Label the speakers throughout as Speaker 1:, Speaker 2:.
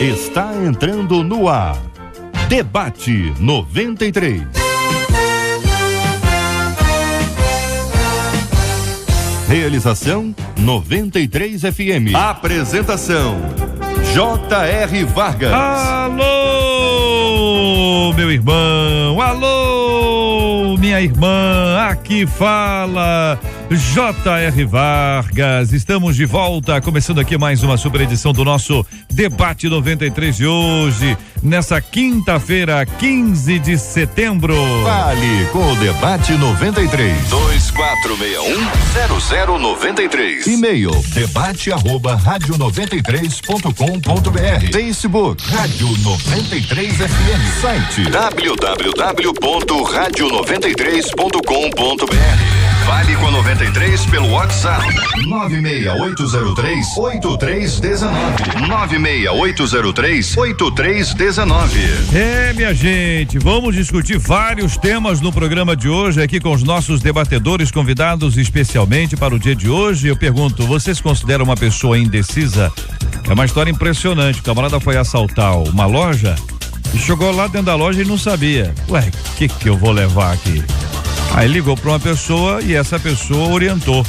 Speaker 1: Está entrando no ar. Debate 93. Realização 93 FM. Apresentação J.R. Vargas.
Speaker 2: Alô, meu irmão. Alô, minha irmã. Aqui fala J.R. Vargas. Estamos de volta, começando aqui mais uma super edição do nosso Debate 93 de hoje, nessa quinta-feira, 15 de setembro.
Speaker 1: Fale com o Debate 93. 2461-0093. E-mail debate@radio93.com.br. Facebook Rádio 93 FM. Site www.radio93.com.br. Fale com a 93 pelo WhatsApp 96803-8319. 96803-8319.
Speaker 2: Minha gente, vamos discutir vários temas no programa de hoje aqui com os nossos debatedores convidados especialmente para o dia de hoje. Eu pergunto, você se considera uma pessoa indecisa? É uma história impressionante. O camarada foi assaltar uma loja e chegou lá dentro da loja e não sabia. Ué, o que eu vou levar aqui? Aí ligou para uma pessoa e essa pessoa orientou.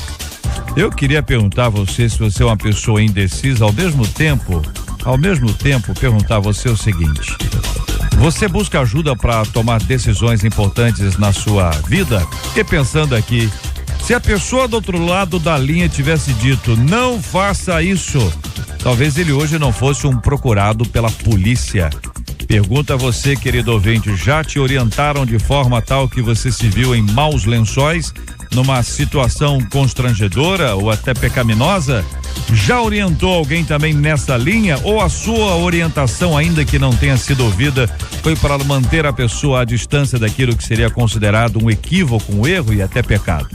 Speaker 2: Eu queria perguntar a você se você é uma pessoa indecisa, ao mesmo tempo perguntar a você o seguinte: você busca ajuda para tomar decisões importantes na sua vida? E pensando aqui, se a pessoa do outro lado da linha tivesse dito não faça isso, talvez ele hoje não fosse um procurado pela polícia. Pergunta a você, querido ouvinte, já te orientaram de forma tal que você se viu em maus lençóis, numa situação constrangedora ou até pecaminosa? Já orientou alguém também nessa linha, ou a sua orientação, ainda que não tenha sido ouvida, foi para manter a pessoa à distância daquilo que seria considerado um equívoco, um erro e até pecado?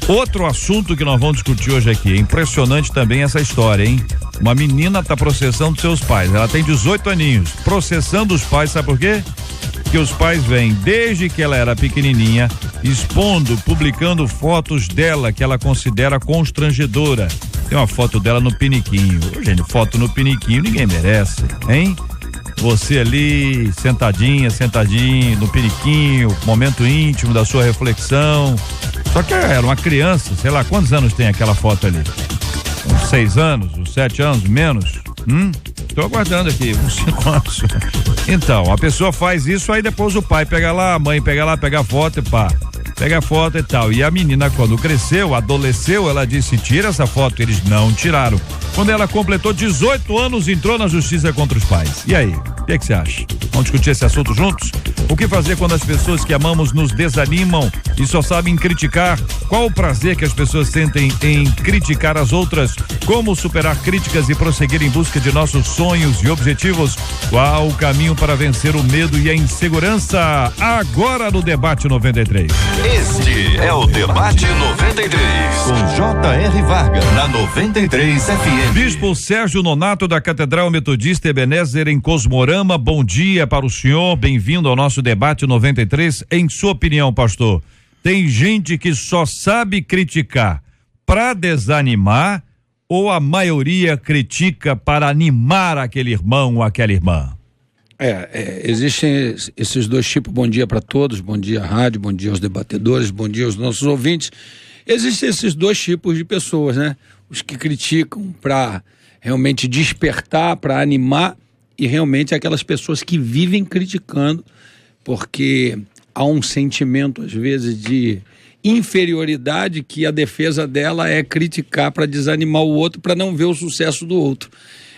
Speaker 2: Outro assunto que nós vamos discutir hoje aqui, é impressionante também essa história, hein? Uma menina está processando seus pais, ela tem 18 aninhos, processando os pais, sabe por quê? Que os pais vêm, desde que ela era pequenininha, expondo, publicando fotos dela que ela considera constrangedora. Tem uma foto dela no piniquinho. Gente, foto no piniquinho ninguém merece, hein? Você ali, sentadinho, no piniquinho, momento íntimo da sua reflexão. Só que era uma criança, sei lá, quantos anos tem aquela foto ali? Uns 6 anos, uns 7 anos, menos? Tô aguardando aqui, uns 5 anos. Então, a pessoa faz isso, aí depois o pai pega lá, a mãe pega lá, pega a foto e pá. Pega a foto e tal. E a menina, quando cresceu, adolesceu, ela disse: tira essa foto. Eles não tiraram. Quando ela completou 18 anos, entrou na justiça contra os pais. E aí? O que você acha? Vamos discutir esse assunto juntos? O que fazer quando as pessoas que amamos nos desanimam e só sabem criticar? Qual o prazer que as pessoas sentem em criticar as outras? Como superar críticas e prosseguir em busca de nossos sonhos e objetivos? Qual o caminho para vencer o medo e a insegurança? Agora no Debate 93.
Speaker 1: Este é o Debate 93, com J.R. Vargas, na 93 FM.
Speaker 2: Bispo Sérgio Nonato, da Catedral Metodista Ebenezer, em Cosmorama, bom dia para o senhor, bem-vindo ao nosso Debate 93. Em sua opinião, pastor, tem gente que só sabe criticar para desanimar, ou a maioria critica para animar aquele irmão ou aquela irmã?
Speaker 3: Existem esses dois tipos. Bom dia para todos, bom dia à rádio, bom dia aos debatedores, bom dia aos nossos ouvintes. Existem esses dois tipos de pessoas, né? Os que criticam para realmente despertar, para animar, e realmente aquelas pessoas que vivem criticando, porque há um sentimento, às vezes, de inferioridade, que a defesa dela é criticar para desanimar o outro, para não ver o sucesso do outro.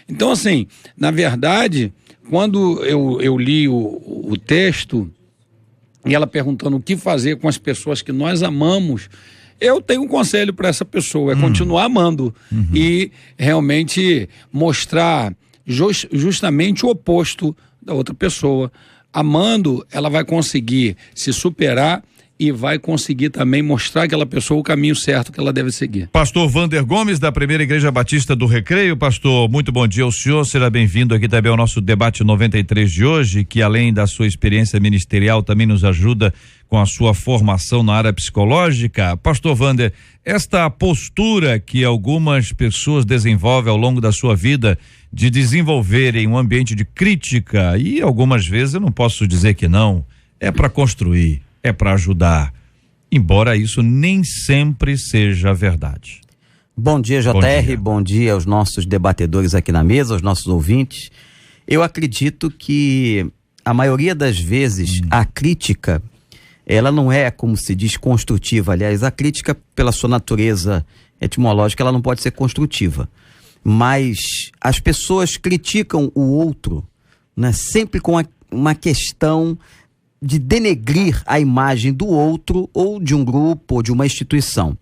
Speaker 3: Então, assim, na verdade, quando eu li o texto, e ela perguntando o que fazer com as pessoas que nós amamos, eu tenho um conselho para essa pessoa: é continuar amando e realmente mostrar justamente o oposto da outra pessoa. Amando, ela vai conseguir se superar e vai conseguir também mostrar àquela pessoa o caminho certo que ela deve seguir.
Speaker 2: Pastor Vander Gomes, da Primeira Igreja Batista do Recreio. Pastor, muito bom dia ao senhor, seja bem-vindo aqui também ao nosso debate 93 de hoje, que além da sua experiência ministerial também nos ajuda com a sua formação na área psicológica. Pastor Vander, esta postura que algumas pessoas desenvolvem ao longo da sua vida de desenvolverem um ambiente de crítica, e algumas vezes eu não posso dizer que não, é para construir, é para ajudar, embora isso nem sempre seja verdade.
Speaker 4: Bom dia, JR, bom dia aos nossos debatedores aqui na mesa, aos nossos ouvintes. Eu acredito que a maioria das vezes a crítica, ela não é, como se diz, construtiva. Aliás, a crítica, pela sua natureza etimológica, ela não pode ser construtiva. Mas as pessoas criticam o outro, né, sempre com uma questão de denegrir a imagem do outro, ou de um grupo, ou de uma instituição.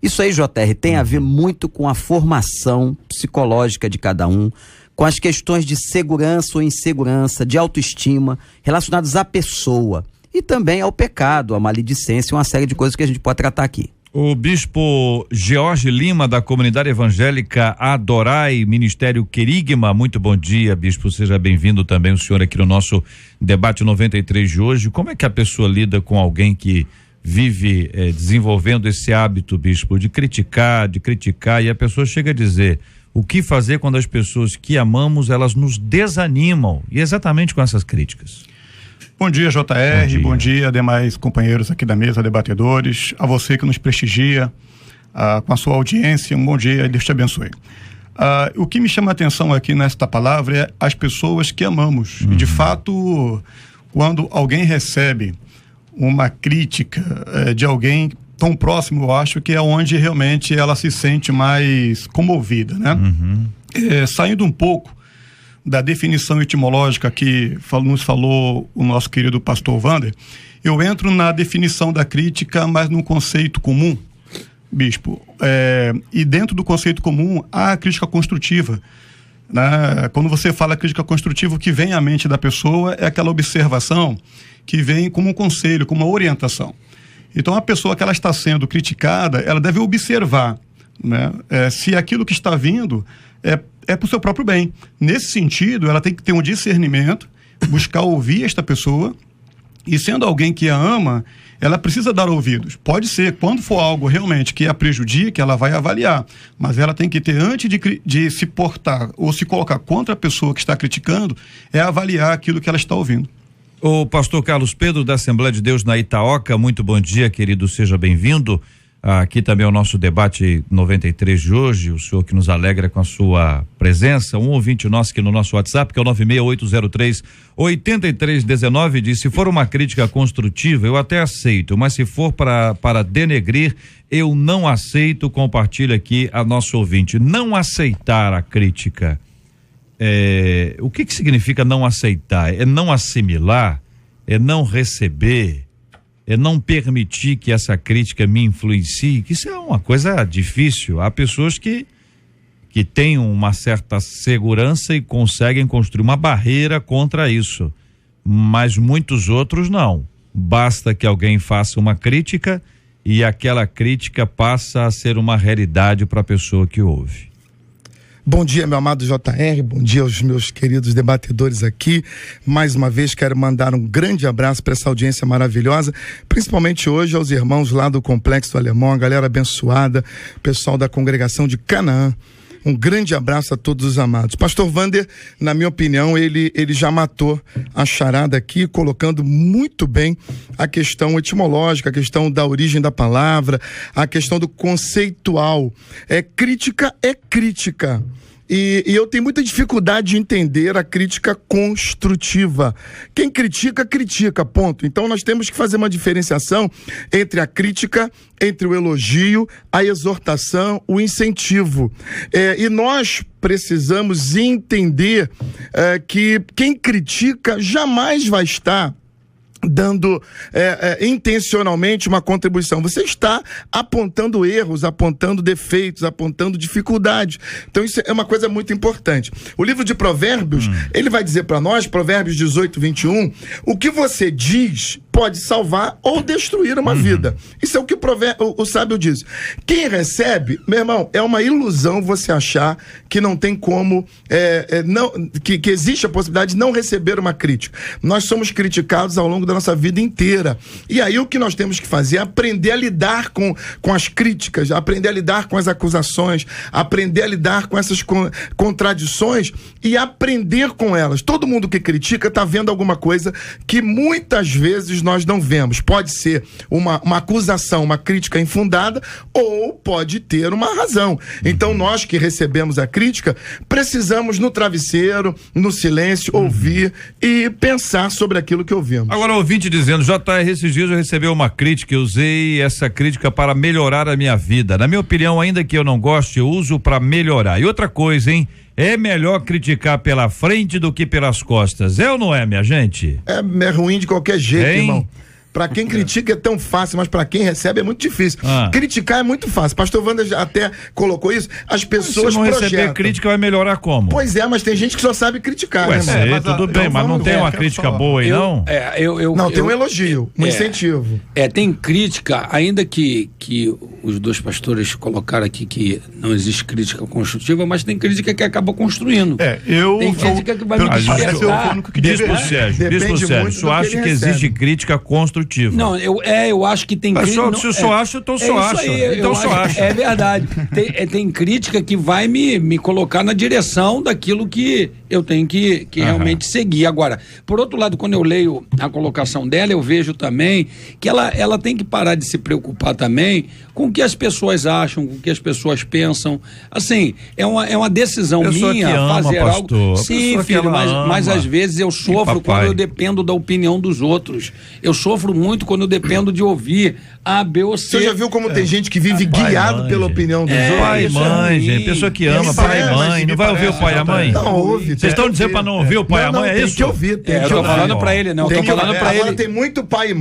Speaker 4: Isso aí, JR, tem a ver muito com a formação psicológica de cada um, com as questões de segurança ou insegurança, de autoestima, relacionadas à pessoa, e também ao pecado, à maledicência, uma série de coisas que a gente pode tratar aqui.
Speaker 2: O bispo George Lima, da comunidade evangélica Adorai, Ministério Querigma, muito bom dia, bispo, seja bem-vindo também o senhor aqui no nosso debate 93 de hoje. Como é que a pessoa lida com alguém que vive desenvolvendo esse hábito, bispo, de criticar, e a pessoa chega a dizer o que fazer quando as pessoas que amamos, elas nos desanimam, e exatamente com essas críticas?
Speaker 5: Bom dia, JR, bom dia demais companheiros aqui da mesa, debatedores, a você que nos prestigia, com a sua audiência, um bom dia e Deus te abençoe. O que me chama a atenção aqui nesta palavra é as pessoas que amamos. E de fato, quando alguém recebe uma crítica de alguém tão próximo, eu acho que é onde realmente ela se sente mais comovida, né? Saindo um pouco da definição etimológica que nos falou o nosso querido pastor Vander, eu entro na definição da crítica, mas num conceito comum, bispo, e dentro do conceito comum há a crítica construtiva, né? Quando você fala crítica construtiva, o que vem à mente da pessoa é aquela observação que vem como um conselho, como uma orientação. Então a pessoa que ela está sendo criticada, ela deve observar, né? Se aquilo que está vindo é para o seu próprio bem. Nesse sentido, ela tem que ter um discernimento, buscar ouvir esta pessoa, e sendo alguém que a ama, ela precisa dar ouvidos. Pode ser, quando for algo realmente que a prejudique, ela vai avaliar, mas ela tem que ter, antes de se portar ou se colocar contra a pessoa que está criticando, avaliar aquilo que ela está ouvindo.
Speaker 2: O pastor Carlos Pedro, da Assembleia de Deus na Itaoca, muito bom dia, querido, seja bem-vindo. Aqui também é o nosso debate 93 de hoje, o senhor que nos alegra com a sua presença. Um ouvinte nosso aqui no nosso WhatsApp, que é o 96803-8319, diz: se for uma crítica construtiva, eu até aceito, mas se for para denegrir, eu não aceito. Compartilha aqui a nosso ouvinte. Não aceitar a crítica, o que significa não aceitar? É não assimilar? É não receber? É não permitir que essa crítica me influencie? Que isso é uma coisa difícil. Há pessoas que têm uma certa segurança e conseguem construir uma barreira contra isso, mas muitos outros não. Basta que alguém faça uma crítica e aquela crítica passa a ser uma realidade para a pessoa que ouve.
Speaker 6: Bom dia, meu amado JR, bom dia aos meus queridos debatedores aqui. Mais uma vez quero mandar um grande abraço para essa audiência maravilhosa, principalmente hoje aos irmãos lá do Complexo Alemão, a galera abençoada, pessoal da congregação de Canaã. Um grande abraço a todos os amados. Pastor Vander, na minha opinião, ele já matou a charada aqui, colocando muito bem a questão etimológica, a questão da origem da palavra, a questão do conceitual. Crítica é crítica. E eu tenho muita dificuldade de entender a crítica construtiva. Quem critica, critica, ponto. Então nós temos que fazer uma diferenciação entre a crítica, entre o elogio, a exortação, o incentivo. E nós precisamos entender que quem critica jamais vai estar dando intencionalmente uma contribuição. Você está apontando erros, apontando defeitos, apontando dificuldades. Então isso é uma coisa muito importante. O livro de Provérbios, ele vai dizer para nós, Provérbios 18, 21, o que você diz pode salvar ou destruir uma vida. Isso é o que o sábio diz. Quem recebe, meu irmão, é uma ilusão você achar que não tem como, que existe a possibilidade de não receber uma crítica. Nós somos criticados ao longo da nossa vida inteira. E aí o que nós temos que fazer é aprender a lidar com as críticas, aprender a lidar com as acusações, aprender a lidar com essas contradições e aprender com elas. Todo mundo que critica está vendo alguma coisa que muitas vezes nós não vemos. Pode ser uma acusação, uma crítica infundada, ou pode ter uma razão. Então nós que recebemos a crítica, precisamos no travesseiro, no silêncio, ouvir e pensar sobre aquilo que ouvimos.
Speaker 2: Agora, ouvinte dizendo, JR, esses dias eu recebi uma crítica, eu usei essa crítica para melhorar a minha vida. Na minha opinião, ainda que eu não goste, eu uso para melhorar. E outra coisa, hein? É melhor criticar pela frente do que pelas costas. É ou não é, minha gente?
Speaker 6: É ruim de qualquer jeito, irmão. Pra quem critica é tão fácil, mas pra quem recebe é muito difícil. Criticar é muito fácil. Pastor Wander já até colocou isso. As pessoas
Speaker 2: projetam. Se não receber crítica, vai melhorar como?
Speaker 6: Pois é, mas tem gente que só sabe criticar, né,
Speaker 2: irmão? Tudo bem, mas não tem uma crítica boa aí, não?
Speaker 6: Não, tem um elogio, um incentivo.
Speaker 3: Tem crítica, ainda que os dois pastores colocaram aqui que não existe crítica construtiva, mas tem crítica que acaba construindo. Tem crítica que vai me despertar.
Speaker 2: Diz pro Sérgio, o senhor acha que existe crítica construtiva?
Speaker 3: Não, eu acho que tem crítica.
Speaker 2: Se o senhor acha, então só acha. Então só acha.
Speaker 3: É verdade. Tem crítica que vai me colocar na direção daquilo que eu tenho que realmente seguir. Agora, por outro lado, quando eu leio a colocação dela, eu vejo também que ela tem que parar de se preocupar também com o que as pessoas acham, com o que as pessoas pensam. Assim, é uma decisão minha fazer algo. Sim, filho, mas às vezes eu sofro quando eu dependo da opinião dos outros. Eu sofro muito quando eu dependo de ouvir A, B ou C.
Speaker 6: Você já viu como tem gente que vive guiado pela opinião dos outros?
Speaker 2: Pai e mãe, gente. Pessoa que ama pai e mãe. Não vai ouvir o pai e a mãe?
Speaker 6: Não ouve.
Speaker 2: Vocês estão dizendo pra não ouvir o pai e a mãe? É isso?
Speaker 6: Tem que ouvir.
Speaker 3: Eu tô falando pra ele, não. Eu tô falando pra ele.
Speaker 6: Agora tem muito pai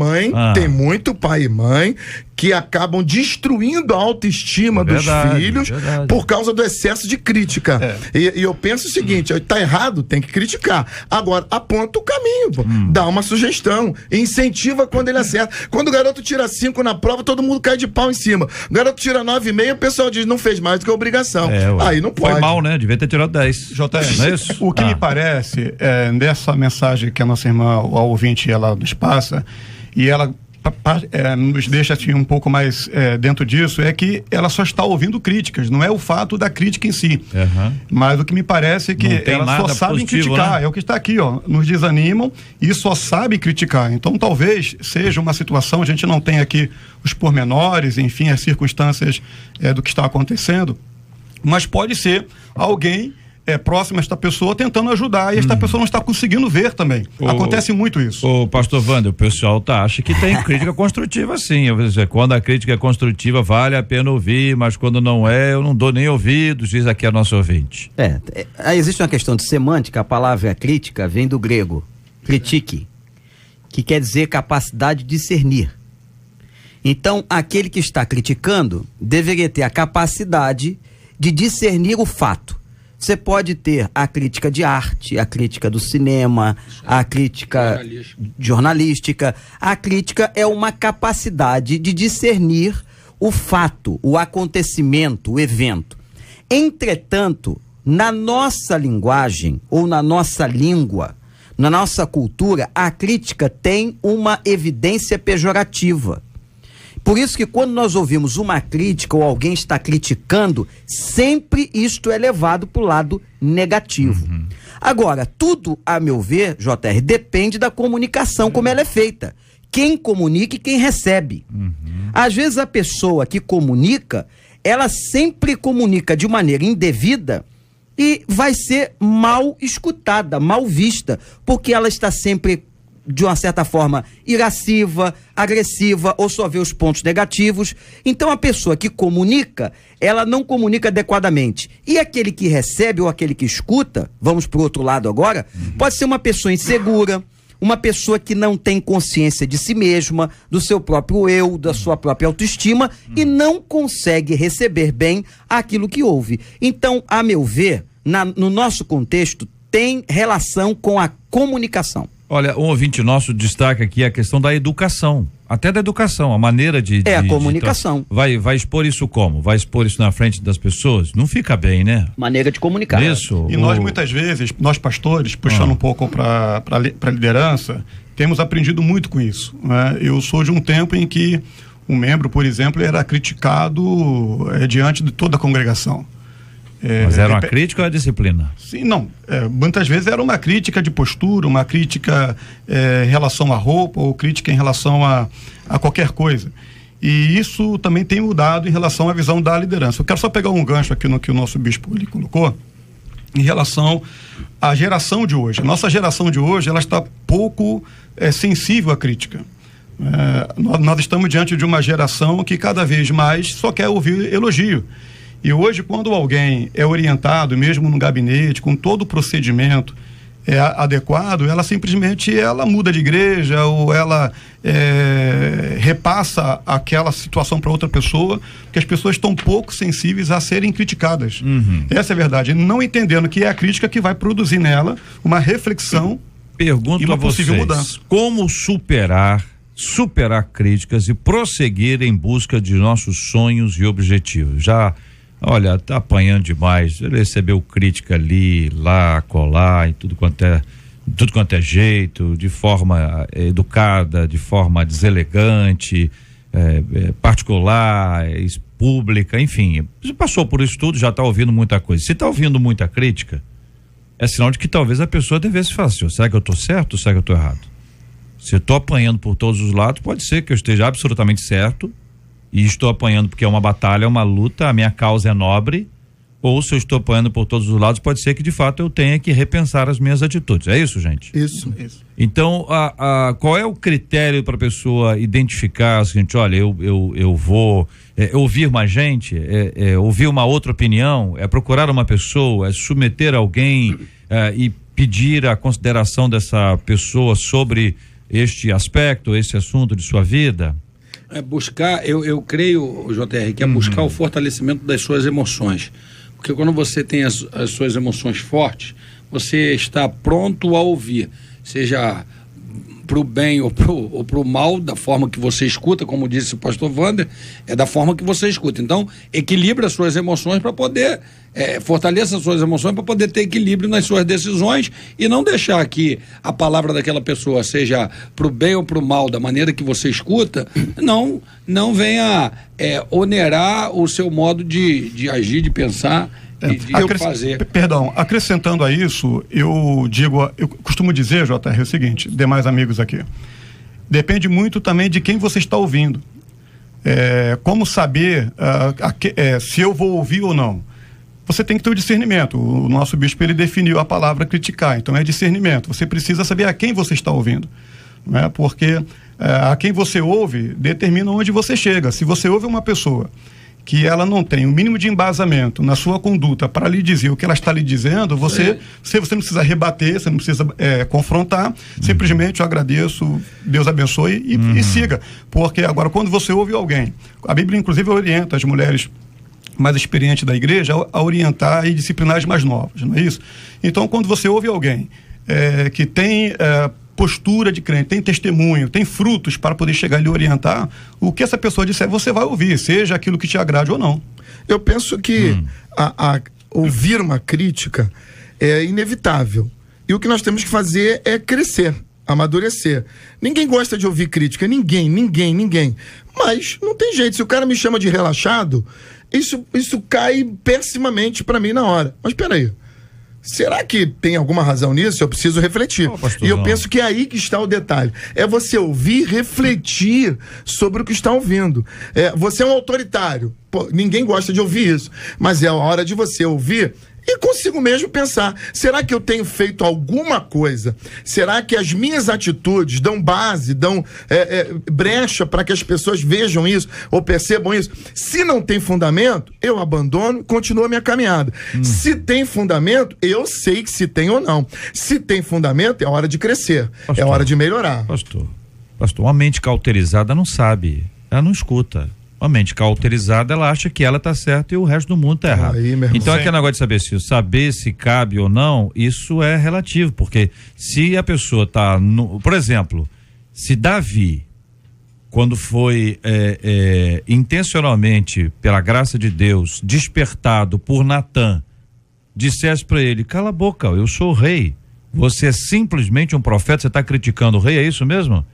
Speaker 6: e mãe, que acabam destruindo a autoestima dos filhos por causa do excesso de crítica. E eu penso o seguinte, tá errado, tem que criticar. Agora, aponta o caminho, dá uma sugestão, incentiva quando ele acerta. Quando o garoto tira 5 na prova, todo mundo cai de pau em cima. O garoto tira 9,5, o pessoal diz, não fez mais do que a obrigação. Aí não pode.
Speaker 2: Foi mal, né? Devia ter tirado 10.
Speaker 5: JR, não é isso? O que me parece, nessa mensagem que a nossa irmã, a ouvinte, ela nos passa, e ela nos deixa assim, um pouco mais dentro disso, é que ela só está ouvindo críticas, não é o fato da crítica em si. Mas o que me parece é que ela só sabe criticar, né? É o que está aqui, nos desanimam e só sabe criticar. Então talvez seja uma situação, a gente não tem aqui os pormenores, enfim, as circunstâncias do que está acontecendo, mas pode ser alguém próximo a esta pessoa tentando ajudar e esta pessoa não está conseguindo ver também. Acontece muito isso.
Speaker 2: O pastor Wander, o pessoal acha que tem crítica construtiva sim. Quando a crítica é construtiva vale a pena ouvir, mas quando não é, eu não dou nem ouvidos, diz aqui a nossa ouvinte.
Speaker 4: Existe uma questão de semântica, a palavra crítica vem do grego critique, que quer dizer capacidade de discernir. Então, aquele que está criticando deveria ter a capacidade de discernir o fato. Você pode ter a crítica de arte, a crítica do cinema, a crítica jornalística. A crítica é uma capacidade de discernir o fato, o acontecimento, o evento. Entretanto, na nossa linguagem ou na nossa língua, na nossa cultura, a crítica tem uma evidência pejorativa. Por isso que quando nós ouvimos uma crítica ou alguém está criticando, sempre isto é levado para o lado negativo. Agora, tudo, a meu ver, JR, depende da comunicação, como ela é feita. Quem comunica e quem recebe. Às vezes a pessoa que comunica, ela sempre comunica de maneira indevida e vai ser mal escutada, mal vista, porque ela está sempre de uma certa forma irasciva, agressiva, ou só vê os pontos negativos. Então a pessoa que comunica, ela não comunica adequadamente. E aquele que recebe ou aquele que escuta, vamos para o outro lado agora, pode ser uma pessoa insegura, uma pessoa que não tem consciência de si mesma, do seu próprio eu, da sua própria autoestima, e não consegue receber bem aquilo que ouve. Então, a meu ver, no nosso contexto, tem relação com a comunicação.
Speaker 2: Olha, um ouvinte nosso destaca aqui a questão da educação, até da educação, a maneira de...
Speaker 4: a comunicação.
Speaker 2: Vai expor isso como? Vai expor isso na frente das pessoas? Não fica bem, né?
Speaker 4: Maneira de comunicar.
Speaker 2: Isso.
Speaker 5: E nós, muitas vezes, nós pastores, puxando um pouco para a liderança, temos aprendido muito com isso, né? Eu sou de um tempo em que um membro, por exemplo, era criticado diante de toda a congregação.
Speaker 2: Mas era uma crítica ou a disciplina?
Speaker 5: Sim, não. Muitas vezes era uma crítica de postura, uma crítica em relação à roupa ou crítica em relação a qualquer coisa. E isso também tem mudado em relação à visão da liderança. Eu quero só pegar um gancho aqui no que o nosso bispo ele colocou em relação à geração de hoje. A nossa geração de hoje, ela está pouco sensível à crítica. Nós estamos diante de uma geração que cada vez mais só quer ouvir elogio. E hoje, quando alguém é orientado, mesmo no gabinete, com todo o procedimento adequado, ela simplesmente muda de igreja ou ela repassa aquela situação para outra pessoa, porque as pessoas estão pouco sensíveis a serem criticadas. Essa é a verdade. Não entendendo que é a crítica que vai produzir nela uma reflexão e uma possível mudança.
Speaker 2: Como superar críticas e prosseguir em busca de nossos sonhos e objetivos? Olha, tá apanhando demais, ele recebeu crítica ali, lá, colar, em tudo quanto é jeito, de forma educada, de forma deselegante, particular, pública, enfim, você passou por isso tudo, já tá ouvindo muita coisa. Se tá ouvindo muita crítica, é sinal de que talvez a pessoa devesse falar assim, será que eu tô certo ou será que eu tô errado? Se eu tô apanhando por todos os lados, pode ser que eu esteja absolutamente certo, e estou apanhando porque é uma batalha, é uma luta, a minha causa é nobre, ou se eu estou apanhando por todos os lados, pode ser que de fato eu tenha que repensar as minhas atitudes. É isso, gente?
Speaker 6: Isso.
Speaker 2: Então, qual é o critério para a pessoa identificar o seguinte, olha, eu vou ouvir mais gente, ouvir uma outra opinião, procurar uma pessoa, submeter alguém e pedir a consideração dessa pessoa sobre este aspecto, esse assunto de sua vida?
Speaker 3: Buscar, eu creio, JR, que é buscar o fortalecimento das suas emoções. Porque quando você tem as suas emoções fortes, você está pronto a ouvir, seja para o bem ou para o mal, da forma que você escuta, como disse o pastor Wander, é da forma que você escuta. Então, equilibre as suas emoções para poder, fortaleça as suas emoções para poder ter equilíbrio nas suas decisões e não deixar que a palavra daquela pessoa seja para o bem ou para o mal, da maneira que você escuta, não venha onerar o seu modo de agir, de pensar e de fazer.
Speaker 5: Perdão, acrescentando a isso, eu costumo dizer, JR, é o seguinte, demais amigos aqui, depende muito também de quem você está ouvindo. Como saber se eu vou ouvir ou não? Você tem que ter o discernimento. O nosso bispo, ele definiu a palavra criticar, então é discernimento. Você precisa saber a quem você está ouvindo, né? Porque a quem você ouve determina onde você chega. Se você ouve uma pessoa que ela não tem o mínimo de embasamento na sua conduta para lhe dizer o que ela está lhe dizendo, você não precisa rebater, você não precisa confrontar, simplesmente eu agradeço, Deus abençoe e siga. Porque agora, quando você ouve alguém, a Bíblia inclusive orienta as mulheres mais experientes da igreja a orientar e disciplinar as mais novas, não é isso? Então, quando você ouve alguém que tem postura de crente, tem testemunho, tem frutos para poder chegar e lhe orientar, o que essa pessoa disser você vai ouvir, seja aquilo que te agrade ou não.
Speaker 6: Eu penso que ouvir uma crítica é inevitável. E o que nós temos que fazer é crescer, amadurecer. Ninguém gosta de ouvir crítica, ninguém. Mas não tem jeito, se o cara me chama de relaxado, isso cai pessimamente para mim na hora. Mas peraí, será que tem alguma razão nisso? Eu preciso refletir. E eu penso que é aí que está o detalhe. É você ouvir, refletir sobre o que está ouvindo. Você é um autoritário. Pô, ninguém gosta de ouvir isso. Mas é a hora de você ouvir e consigo mesmo pensar, será que eu tenho feito alguma coisa? Será que as minhas atitudes dão base, dão brecha para que as pessoas vejam isso ou percebam isso? Se não tem fundamento, eu abandono e continuo a minha caminhada. Se tem fundamento, eu sei que se tem ou não. Se tem fundamento, é hora de crescer, pastor, é hora de melhorar.
Speaker 2: Pastor, uma mente cauterizada não sabe, ela não escuta. Uma mente cauterizada, ela acha que ela está certa e o resto do mundo está errado. Então, aquele negócio de saber se cabe ou não, isso é relativo, porque se a pessoa está, por exemplo, se Davi, quando foi intencionalmente, pela graça de Deus, despertado por Natã, dissesse para ele: cala a boca, eu sou o rei, você é simplesmente um profeta, você está criticando o rei, é isso mesmo?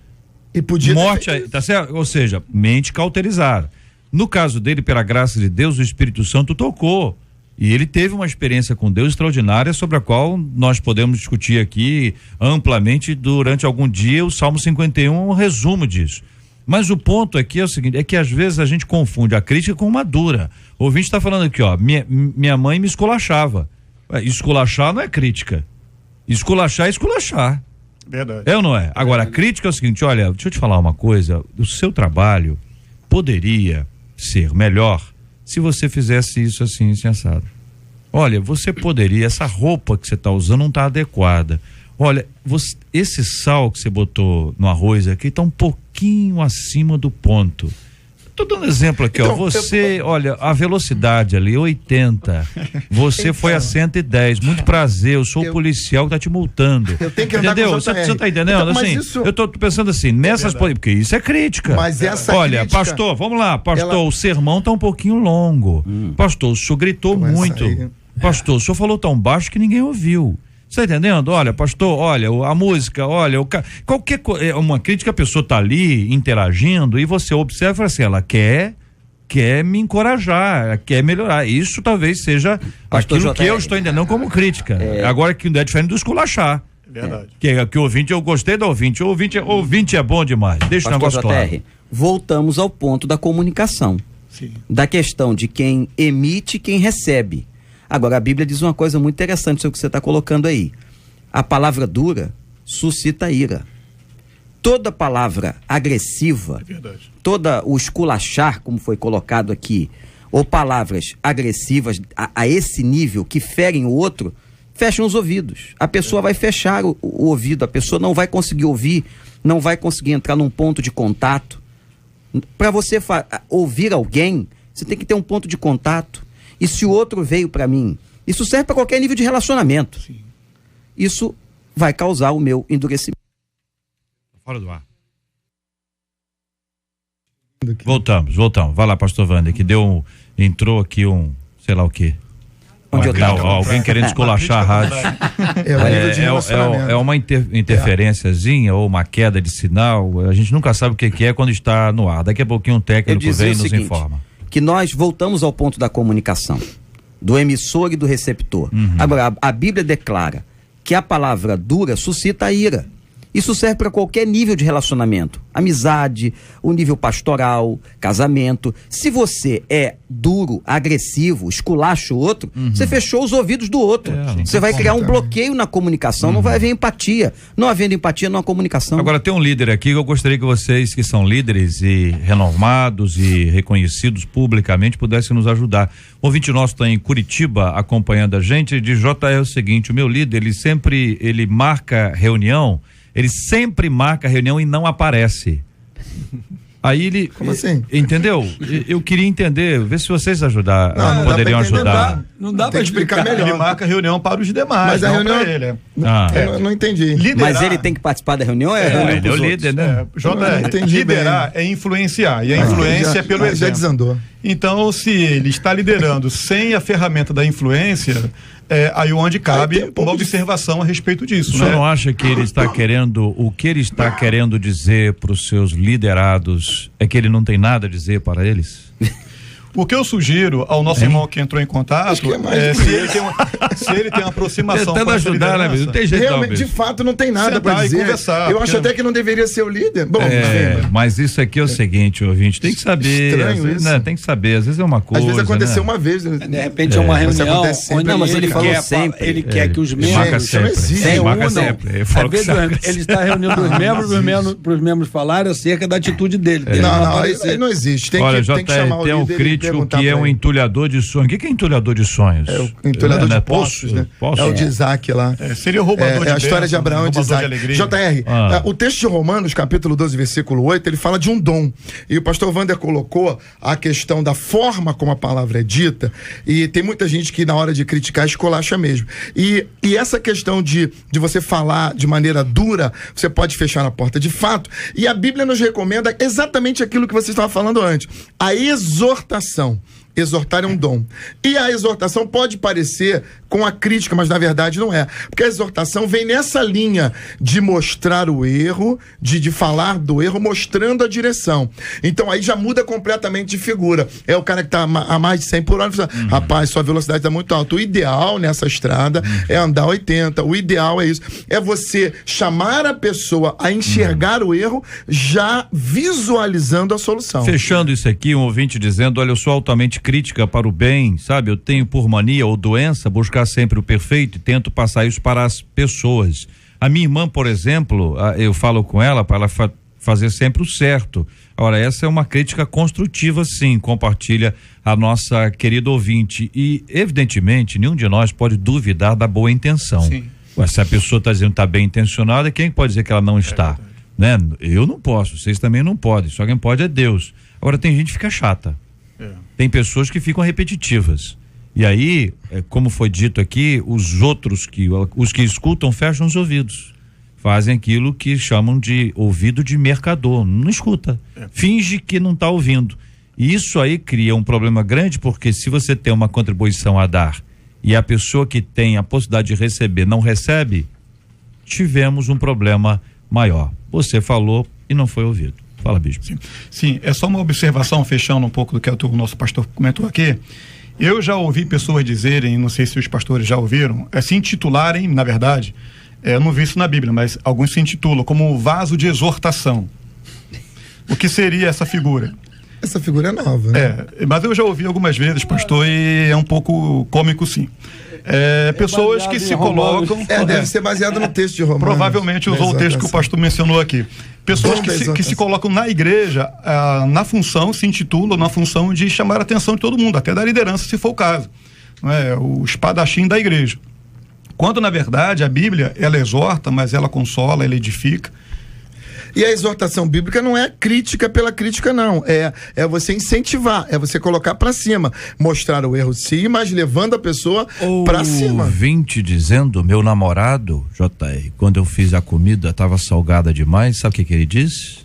Speaker 6: E podia
Speaker 2: morte, tá certo? Ou seja, mente cauterizada. No caso dele, pela graça de Deus, o Espírito Santo tocou e ele teve uma experiência com Deus extraordinária, sobre a qual nós podemos discutir aqui amplamente durante algum dia. O Salmo 51 é um resumo disso. Mas o ponto aqui é o seguinte, é que às vezes a gente confunde a crítica com uma dura. O ouvinte está falando aqui, ó, minha mãe me esculachava. Esculachar não é crítica. Esculachar é esculachar.
Speaker 5: Verdade.
Speaker 2: É ou não é? Agora, a crítica é o seguinte: olha, deixa eu te falar uma coisa, o seu trabalho poderia ser melhor se você fizesse isso assim, sensado. Olha, você poderia, essa roupa que você está usando não está adequada. Olha, esse sal que você botou no arroz aqui está um pouquinho acima do ponto. Tô dando exemplo aqui, então, olha, a velocidade ali, 80, você foi a 110, muito prazer, eu sou o policial que tá te multando. Eu tenho que andar. Entendeu? Você tá entendendo? Então, assim, eu tô pensando assim, porque isso é crítica.
Speaker 6: Mas essa
Speaker 2: olha, crítica, pastor, vamos lá, pastor, o sermão tá um pouquinho longo. Pastor, o senhor gritou muito. Pastor, o senhor falou tão baixo que ninguém ouviu. Você tá entendendo? Olha, pastor, olha, a música, olha, qualquer uma crítica, a pessoa tá ali interagindo e você observa e fala assim, ela quer me encorajar, ela quer melhorar. Isso talvez seja pastor aquilo que eu estou entendendo como crítica. Agora que não é diferente do esculachar.
Speaker 5: Verdade.
Speaker 2: Que o ouvinte, eu gostei do ouvinte. Ouvinte é bom demais. Deixa o negócio claro.
Speaker 4: Voltamos ao ponto da comunicação.
Speaker 5: Sim.
Speaker 4: Da questão de quem emite e quem recebe. Agora, a Bíblia diz uma coisa muito interessante sobre o que você está colocando aí. A palavra dura suscita ira. Toda palavra agressiva, toda o esculachar, como foi colocado aqui, ou palavras agressivas a esse nível que ferem o outro, fecham os ouvidos. A pessoa vai fechar o ouvido, a pessoa não vai conseguir ouvir, não vai conseguir entrar num ponto de contato. Para você ouvir alguém, você tem que ter um ponto de contato. E se o outro veio para mim, isso serve para qualquer nível de relacionamento. Sim. Isso vai causar o meu endurecimento.
Speaker 2: Fora do ar. Voltamos. Vai lá, pastor Wander, que entrou aqui sei lá o quê. Alguém querendo esculachar a rádio. É uma interferênciazinha ou uma queda de sinal. A gente nunca sabe o que é quando está no ar. Daqui a pouquinho um técnico vem e nos informa.
Speaker 4: Que nós voltamos ao ponto da comunicação, do emissor e do receptor. Agora, a Bíblia declara que a palavra dura suscita a ira. Isso serve para qualquer nível de relacionamento. Amizade, o nível pastoral, casamento. Se você é duro, agressivo, esculacha o outro, você fechou os ouvidos do outro. Você vai criar um bloqueio na comunicação, não vai haver empatia. Não havendo empatia, não há comunicação.
Speaker 2: Agora, tem um líder aqui que eu gostaria que vocês, que são líderes e renomados e reconhecidos publicamente, pudessem nos ajudar. O ouvinte nosso está em Curitiba acompanhando a gente. De JR é o seguinte: o meu líder, ele marca reunião. Ele sempre marca a reunião e não aparece. Aí ele...
Speaker 6: Como assim?
Speaker 2: Entendeu? Eu queria entender, ver se vocês poderiam ajudar.
Speaker 6: Não dá para explicar melhor.
Speaker 5: Ele marca a reunião para os demais,
Speaker 6: mas a reunião
Speaker 5: para ele.
Speaker 6: Eu não entendi.
Speaker 5: Liderar,
Speaker 4: mas ele tem que participar da reunião?
Speaker 2: Ele é o líder, né?
Speaker 5: Liderar é influenciar, e a influência é pelo exemplo.
Speaker 6: Já desandou.
Speaker 5: Então, se ele está liderando sem a ferramenta da influência, aí onde cabe uma observação a respeito disso.
Speaker 2: O senhor não acha que ele está querendo, o que ele está querendo dizer para os seus liderados é que ele não tem nada a dizer para eles?
Speaker 5: O que eu sugiro ao nosso irmão que entrou em contato se ele tem uma aproximação
Speaker 2: tentando ajudar, né? Não tem jeito.
Speaker 6: Realmente, de fato, não tem nada para dizer.
Speaker 5: Conversar,
Speaker 6: eu acho até que não deveria ser o líder. Bom,
Speaker 2: mas isso aqui é o seguinte, ouvinte, tem que saber.
Speaker 6: Estranho isso.
Speaker 2: Né, tem que saber, às vezes é uma coisa.
Speaker 6: Às vezes aconteceu uma vez.
Speaker 7: De repente é uma reunião
Speaker 4: onde ele falou sempre.
Speaker 7: Ele quer que os membros
Speaker 2: se unam.
Speaker 7: Ele está reunindo os membros para os membros falarem acerca da atitude dele.
Speaker 6: Não existe. Tem que chamar o líder.
Speaker 2: político que é um entulhador de sonhos. O que é entulhador de sonhos?
Speaker 6: É o entulhador de poços, né? É o de Isaac lá.
Speaker 5: Seria o roubador de
Speaker 6: a história de Abraão e de Isaac. JR, o texto de Romanos, capítulo 12, versículo 8, ele fala de um dom. E o pastor Wander colocou a questão da forma como a palavra é dita, e tem muita gente que na hora de criticar esculacha mesmo. E essa questão de você falar de maneira dura, você pode fechar a porta de fato, e a Bíblia nos recomenda exatamente aquilo que você estava falando antes, a exortação. Exortar é um dom. E a exortação pode parecer com a crítica, mas na verdade não é. Porque a exortação vem nessa linha de mostrar o erro, de falar do erro, mostrando a direção. Então aí já muda completamente de figura. É o cara que está a mais de 100 por hora, rapaz, sua velocidade está muito alta. O ideal nessa estrada é andar 80. O ideal é isso. É você chamar a pessoa a enxergar o erro, já visualizando a solução.
Speaker 2: Fechando isso aqui, um ouvinte dizendo, olha, eu sou altamente crítica para o bem, sabe? Eu tenho por mania ou doença buscar sempre o perfeito e tento passar isso para as pessoas. A minha irmã, por exemplo, eu falo com ela para ela fazer sempre o certo. Ora, essa é uma crítica construtiva, sim, compartilha a nossa querida ouvinte. E, evidentemente, nenhum de nós pode duvidar da boa intenção. Sim. Ué, se a pessoa está dizendo que está bem intencionada, quem pode dizer que ela não está? Né? Eu não posso, vocês também não podem. Só quem pode é Deus. Agora, tem gente que fica chata. Tem pessoas que ficam repetitivas. E aí, como foi dito aqui, os que escutam fecham os ouvidos. Fazem aquilo que chamam de ouvido de mercador. Não escuta. Finge que não está ouvindo. E isso aí cria um problema grande, porque se você tem uma contribuição a dar e a pessoa que tem a possibilidade de receber não recebe, tivemos um problema maior. Você falou e não foi ouvido. Fala, Bispo.
Speaker 5: Sim, é só uma observação, fechando um pouco do que o nosso pastor comentou aqui. Eu já ouvi pessoas dizerem, não sei se os pastores já ouviram, se intitularem, na verdade, eu não vi isso na Bíblia, mas alguns se intitulam como vaso de exortação. O que seria essa figura?
Speaker 6: Essa figura é nova, né?
Speaker 5: Mas eu já ouvi algumas vezes, pastor, e é um pouco cômico, sim. Pessoas que se colocam...
Speaker 6: deve ser baseado no texto de Romanos.
Speaker 5: Provavelmente usou o texto que o pastor mencionou aqui. Pessoas que se colocam na igreja, na função, se intitulam na função de chamar a atenção de todo mundo, até da liderança, se for o caso. Não é? O espadachim da igreja. Quando, na verdade, a Bíblia, ela exorta, mas ela consola, ela edifica.
Speaker 6: E a exortação bíblica não é crítica pela crítica, não. É você incentivar, é você colocar pra cima, mostrar o erro de si, mas levando a pessoa pra cima.
Speaker 2: Ouvinte dizendo, meu namorado, JR, quando eu fiz a comida, tava salgada demais, sabe o que ele disse?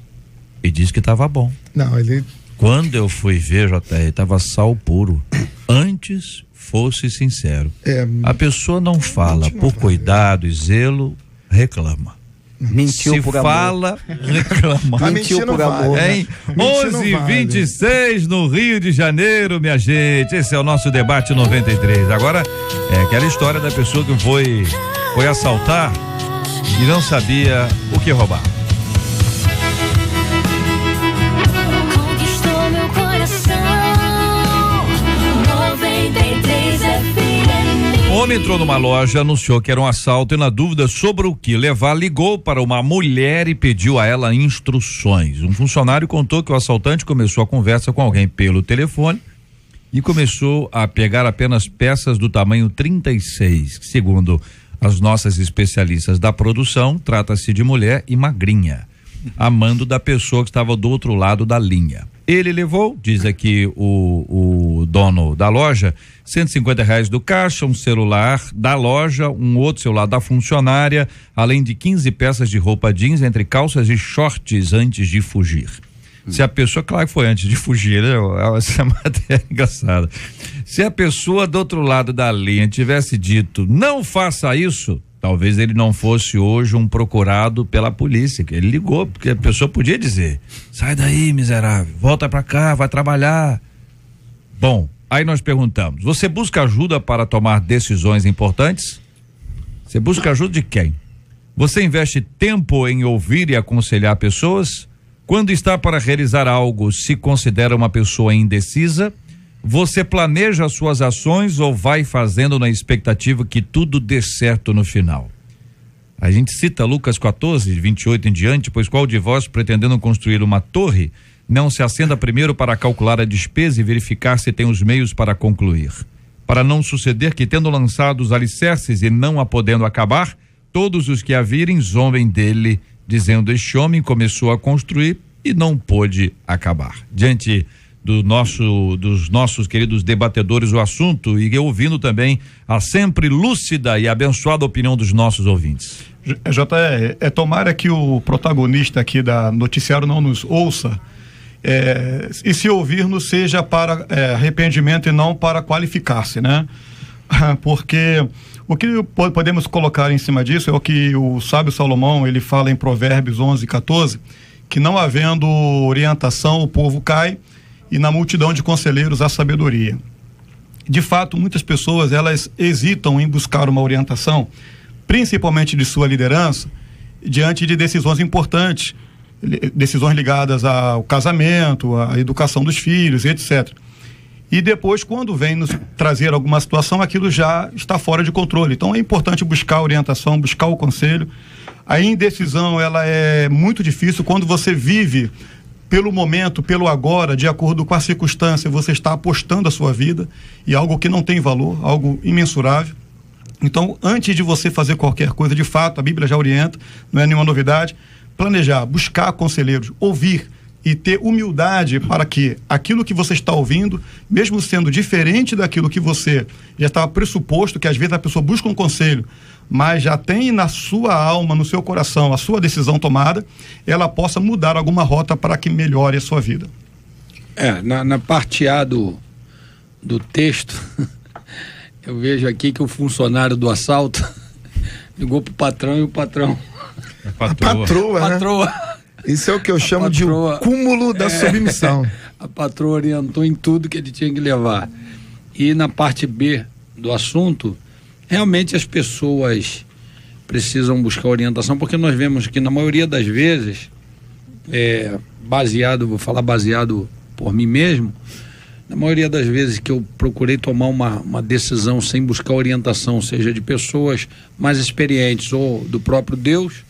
Speaker 2: Ele disse que tava bom.
Speaker 6: Não, ele...
Speaker 2: Quando eu fui ver, JR, tava sal puro. Antes, fosse sincero. A pessoa não fala, por cuidado e zelo, reclama.
Speaker 4: Mentiu
Speaker 2: se
Speaker 4: por
Speaker 2: fala, reclama.
Speaker 6: Mentiu por amor.
Speaker 2: Hein? 11h26 no Rio de Janeiro, minha gente. Esse é o nosso debate 93. Agora, é aquela história da pessoa que foi assaltar e não sabia o que roubar.
Speaker 8: Conquistou meu coração. 93 FM.
Speaker 2: O homem entrou numa loja, anunciou que era um assalto e, na dúvida sobre o que levar, ligou para uma mulher e pediu a ela instruções. Um funcionário contou que o assaltante começou a conversa com alguém pelo telefone e começou a pegar apenas peças do tamanho 36. Segundo as nossas especialistas da produção, trata-se de mulher e magrinha, a mando da pessoa que estava do outro lado da linha. Ele levou, diz aqui o dono da loja, R$150 do caixa, um celular da loja, um outro celular da funcionária, além de 15 peças de roupa jeans entre calças e shorts antes de fugir. Se a pessoa, claro que foi antes de fugir, né? Essa matéria é engraçada. Se a pessoa do outro lado da linha tivesse dito, não faça isso, talvez ele não fosse hoje um procurado pela polícia, que ele ligou, porque a pessoa podia dizer, sai daí, miserável, volta pra cá, vai trabalhar. Bom, aí nós perguntamos, você busca ajuda para tomar decisões importantes? Você busca ajuda de quem? Você investe tempo em ouvir e aconselhar pessoas? Quando está para realizar algo, se considera uma pessoa indecisa? Você planeja as suas ações ou vai fazendo na expectativa que tudo dê certo no final? A gente cita Lucas 14, 28 em diante, pois qual de vós, pretendendo construir uma torre, Não se acenda primeiro para calcular a despesa e verificar se tem os meios para concluir. Para não suceder que, tendo lançado os alicerces e não a podendo acabar, todos os que a virem zombem dele, dizendo: este homem começou a construir e não pôde acabar. Diante dos nossos queridos debatedores o assunto, e ouvindo também a sempre lúcida e abençoada opinião dos nossos ouvintes.
Speaker 5: JR, tomara que o protagonista aqui da noticiário não nos ouça, e se ouvir-nos seja para arrependimento e não para qualificar-se, né? Porque o que podemos colocar em cima disso é o que o sábio Salomão, ele fala em Provérbios 11:14, que não havendo orientação o povo cai, e na multidão de conselheiros há sabedoria. De fato, muitas pessoas, elas hesitam em buscar uma orientação, principalmente de sua liderança, diante de decisões importantes, decisões ligadas ao casamento, à educação dos filhos, etc. E depois, quando vem nos trazer alguma situação, aquilo já está fora de controle. Então é importante buscar a orientação, buscar o conselho. A indecisão, ela é muito difícil quando você vive pelo momento, pelo agora, de acordo com a circunstância. Você está apostando a sua vida em algo que não tem valor, algo imensurável. Então, antes de você fazer qualquer coisa, de fato, a Bíblia já orienta, não é nenhuma novidade, planejar, buscar conselheiros, ouvir e ter humildade para que aquilo que você está ouvindo, mesmo sendo diferente daquilo que você já estava pressuposto, que às vezes a pessoa busca um conselho, mas já tem na sua alma, no seu coração, a sua decisão tomada, ela possa mudar alguma rota para que melhore a sua vida.
Speaker 3: Na parte A do texto, eu vejo aqui que o funcionário do assalto ligou pro patrão e o patrão...
Speaker 6: A patroa, né? Isso é o que eu chamo de o cúmulo da submissão.
Speaker 3: A patroa orientou em tudo que ele tinha que levar. E na parte B do assunto, realmente as pessoas precisam buscar orientação, porque nós vemos que na maioria das vezes, vou falar baseado por mim mesmo, na maioria das vezes que eu procurei tomar uma decisão sem buscar orientação, seja de pessoas mais experientes ou do próprio Deus,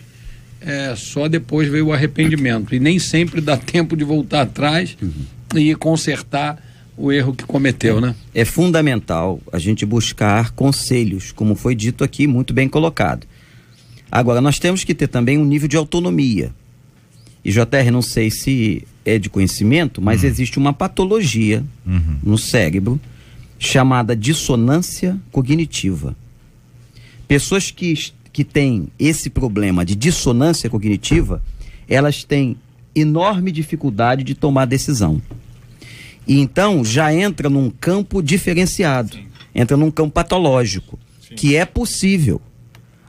Speaker 3: só depois veio o arrependimento. E nem sempre dá tempo de voltar atrás e consertar o erro que cometeu, né?
Speaker 4: É fundamental a gente buscar conselhos, como foi dito aqui, muito bem colocado. Agora, nós temos que ter também um nível de autonomia. E JR, não sei se é de conhecimento, mas existe uma patologia no cérebro chamada dissonância cognitiva. Pessoas que têm esse problema de dissonância cognitiva, elas têm enorme dificuldade de tomar decisão. E então já entra num campo diferenciado, entra num campo patológico, que é possível.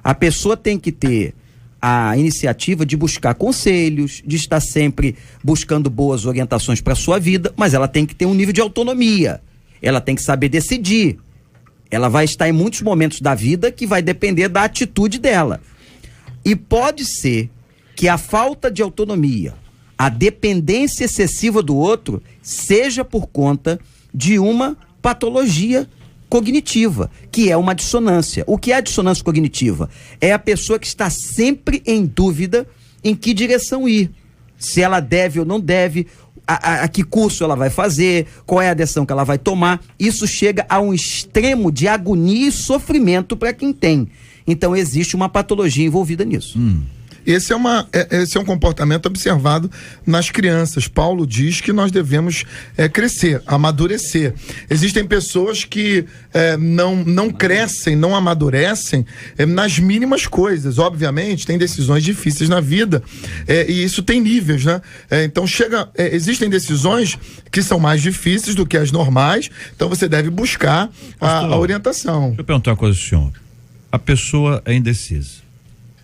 Speaker 4: A pessoa tem que ter a iniciativa de buscar conselhos, de estar sempre buscando boas orientações para a sua vida, mas ela tem que ter um nível de autonomia. Ela tem que saber decidir. Ela vai estar em muitos momentos da vida que vai depender da atitude dela. E pode ser que a falta de autonomia, a dependência excessiva do outro, seja por conta de uma patologia cognitiva, que é uma dissonância. O que é a dissonância cognitiva? É a pessoa que está sempre em dúvida em que direção ir. Se ela deve ou não deve, a que curso ela vai fazer, qual é a decisão que ela vai tomar. Isso chega a um extremo de agonia e sofrimento para quem tem. Então existe uma patologia envolvida nisso.
Speaker 6: Esse é um comportamento observado nas crianças. Paulo diz que nós devemos crescer, amadurecer. Existem pessoas que não crescem, não amadurecem nas mínimas coisas. Obviamente, tem decisões difíceis na vida e isso tem níveis, né? Então existem decisões que são mais difíceis do que as normais, então você deve buscar a orientação.
Speaker 2: Deixa eu perguntar uma coisa ao senhor. A pessoa é indecisa,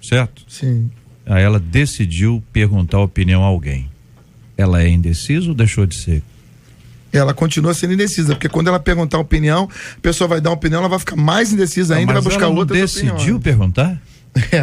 Speaker 2: certo?
Speaker 6: Sim.
Speaker 2: Aí ela decidiu perguntar a opinião a alguém. Ela é indecisa ou deixou de ser?
Speaker 6: Ela continua sendo indecisa, porque quando ela perguntar a opinião, a pessoa vai dar uma opinião, ela vai ficar mais indecisa ainda, vai buscar outra opinião.
Speaker 2: Mas ela decidiu perguntar?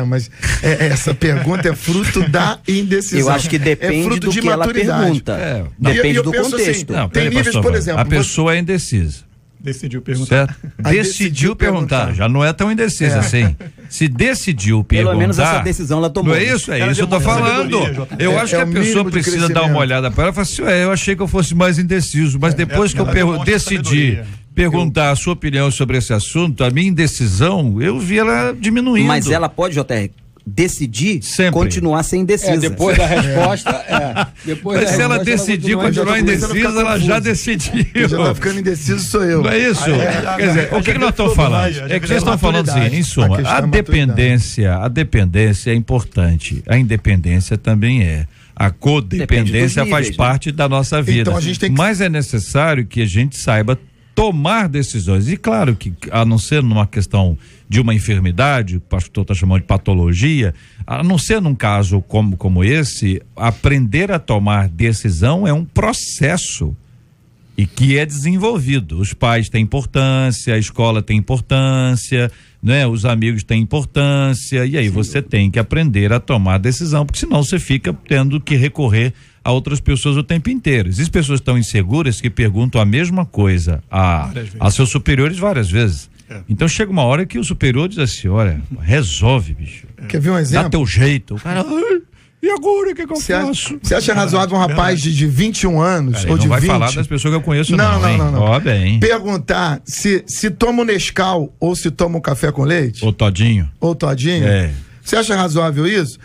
Speaker 6: Mas essa pergunta é fruto da indecisão.
Speaker 4: Eu acho que depende do que ela pergunta. Depende do contexto.
Speaker 2: Não, tem níveis, por exemplo. A pessoa é indecisa.
Speaker 5: Decidiu perguntar.
Speaker 2: Certo? Decidiu perguntar. Já não é tão indecisa assim. se decidiu
Speaker 4: Pelo
Speaker 2: perguntar...
Speaker 4: menos essa decisão ela tomou.
Speaker 2: Não é isso? É
Speaker 5: Ela
Speaker 2: isso que eu tô
Speaker 5: demonstra
Speaker 2: falando.
Speaker 5: sabedoria, JR.
Speaker 2: Eu acho que a
Speaker 6: o
Speaker 2: pessoa
Speaker 6: mínimo de
Speaker 2: precisa dar
Speaker 6: crescimento.
Speaker 2: uma olhada para ela e falar assim, eu achei que eu fosse mais indeciso, mas depois que eu
Speaker 5: ela demonstra
Speaker 2: decidi
Speaker 5: sabedoria.
Speaker 2: perguntar a sua opinião sobre esse assunto, a minha indecisão, eu vi ela diminuindo.
Speaker 4: Mas ela pode, JR, decidir
Speaker 2: Sempre.
Speaker 4: continuar sem indecisa.
Speaker 7: Depois da resposta, Depois
Speaker 2: Mas
Speaker 7: da
Speaker 2: se ela
Speaker 7: resposta,
Speaker 2: decidir
Speaker 7: continua
Speaker 2: continuar
Speaker 6: começando a ficar
Speaker 2: indecisa, ela já
Speaker 6: confuso.
Speaker 2: decidiu.
Speaker 6: Quem já tá ficando indeciso sou eu.
Speaker 2: Não é isso? Quer dizer, o que nós estamos falando? É que vocês estão falando assim, em suma,
Speaker 6: A questão
Speaker 2: a dependência é importante, a independência também é. A codependência
Speaker 4: Depende dos
Speaker 2: faz
Speaker 4: níveis,
Speaker 2: parte da nossa vida.
Speaker 6: Então, a gente tem que-
Speaker 2: Mas é necessário que a gente saiba tomar decisões. E claro que, a não ser numa questão de uma enfermidade, o pastor está chamando de patologia, a não ser num caso como esse, aprender a tomar decisão é um processo e que é desenvolvido. Os pais têm importância, a escola tem importância, né? Os amigos têm importância, e aí você tem que aprender a tomar decisão, porque senão você fica tendo que recorrer a outras pessoas o tempo inteiro. Existem pessoas tão inseguras que perguntam a mesma coisa a seus superiores várias vezes. Então chega uma hora que o superior diz assim, olha, resolve, bicho.
Speaker 6: Quer ver um
Speaker 2: Dá
Speaker 6: exemplo?
Speaker 2: teu jeito. O cara, "Ai, e agora o que eu faço?
Speaker 6: Você acha razoável um rapaz de 21 anos
Speaker 2: Cara,
Speaker 6: ou
Speaker 2: ele
Speaker 6: de
Speaker 2: não vai
Speaker 6: 20
Speaker 2: falar das pessoas que eu conheço
Speaker 6: Não,
Speaker 2: hein?
Speaker 6: não, não.
Speaker 2: Ó, bem.
Speaker 6: perguntar se toma um Nescau ou se toma um café com leite
Speaker 2: Ô, Todinho.
Speaker 6: ou todinho?
Speaker 2: É.
Speaker 6: Você acha razoável isso?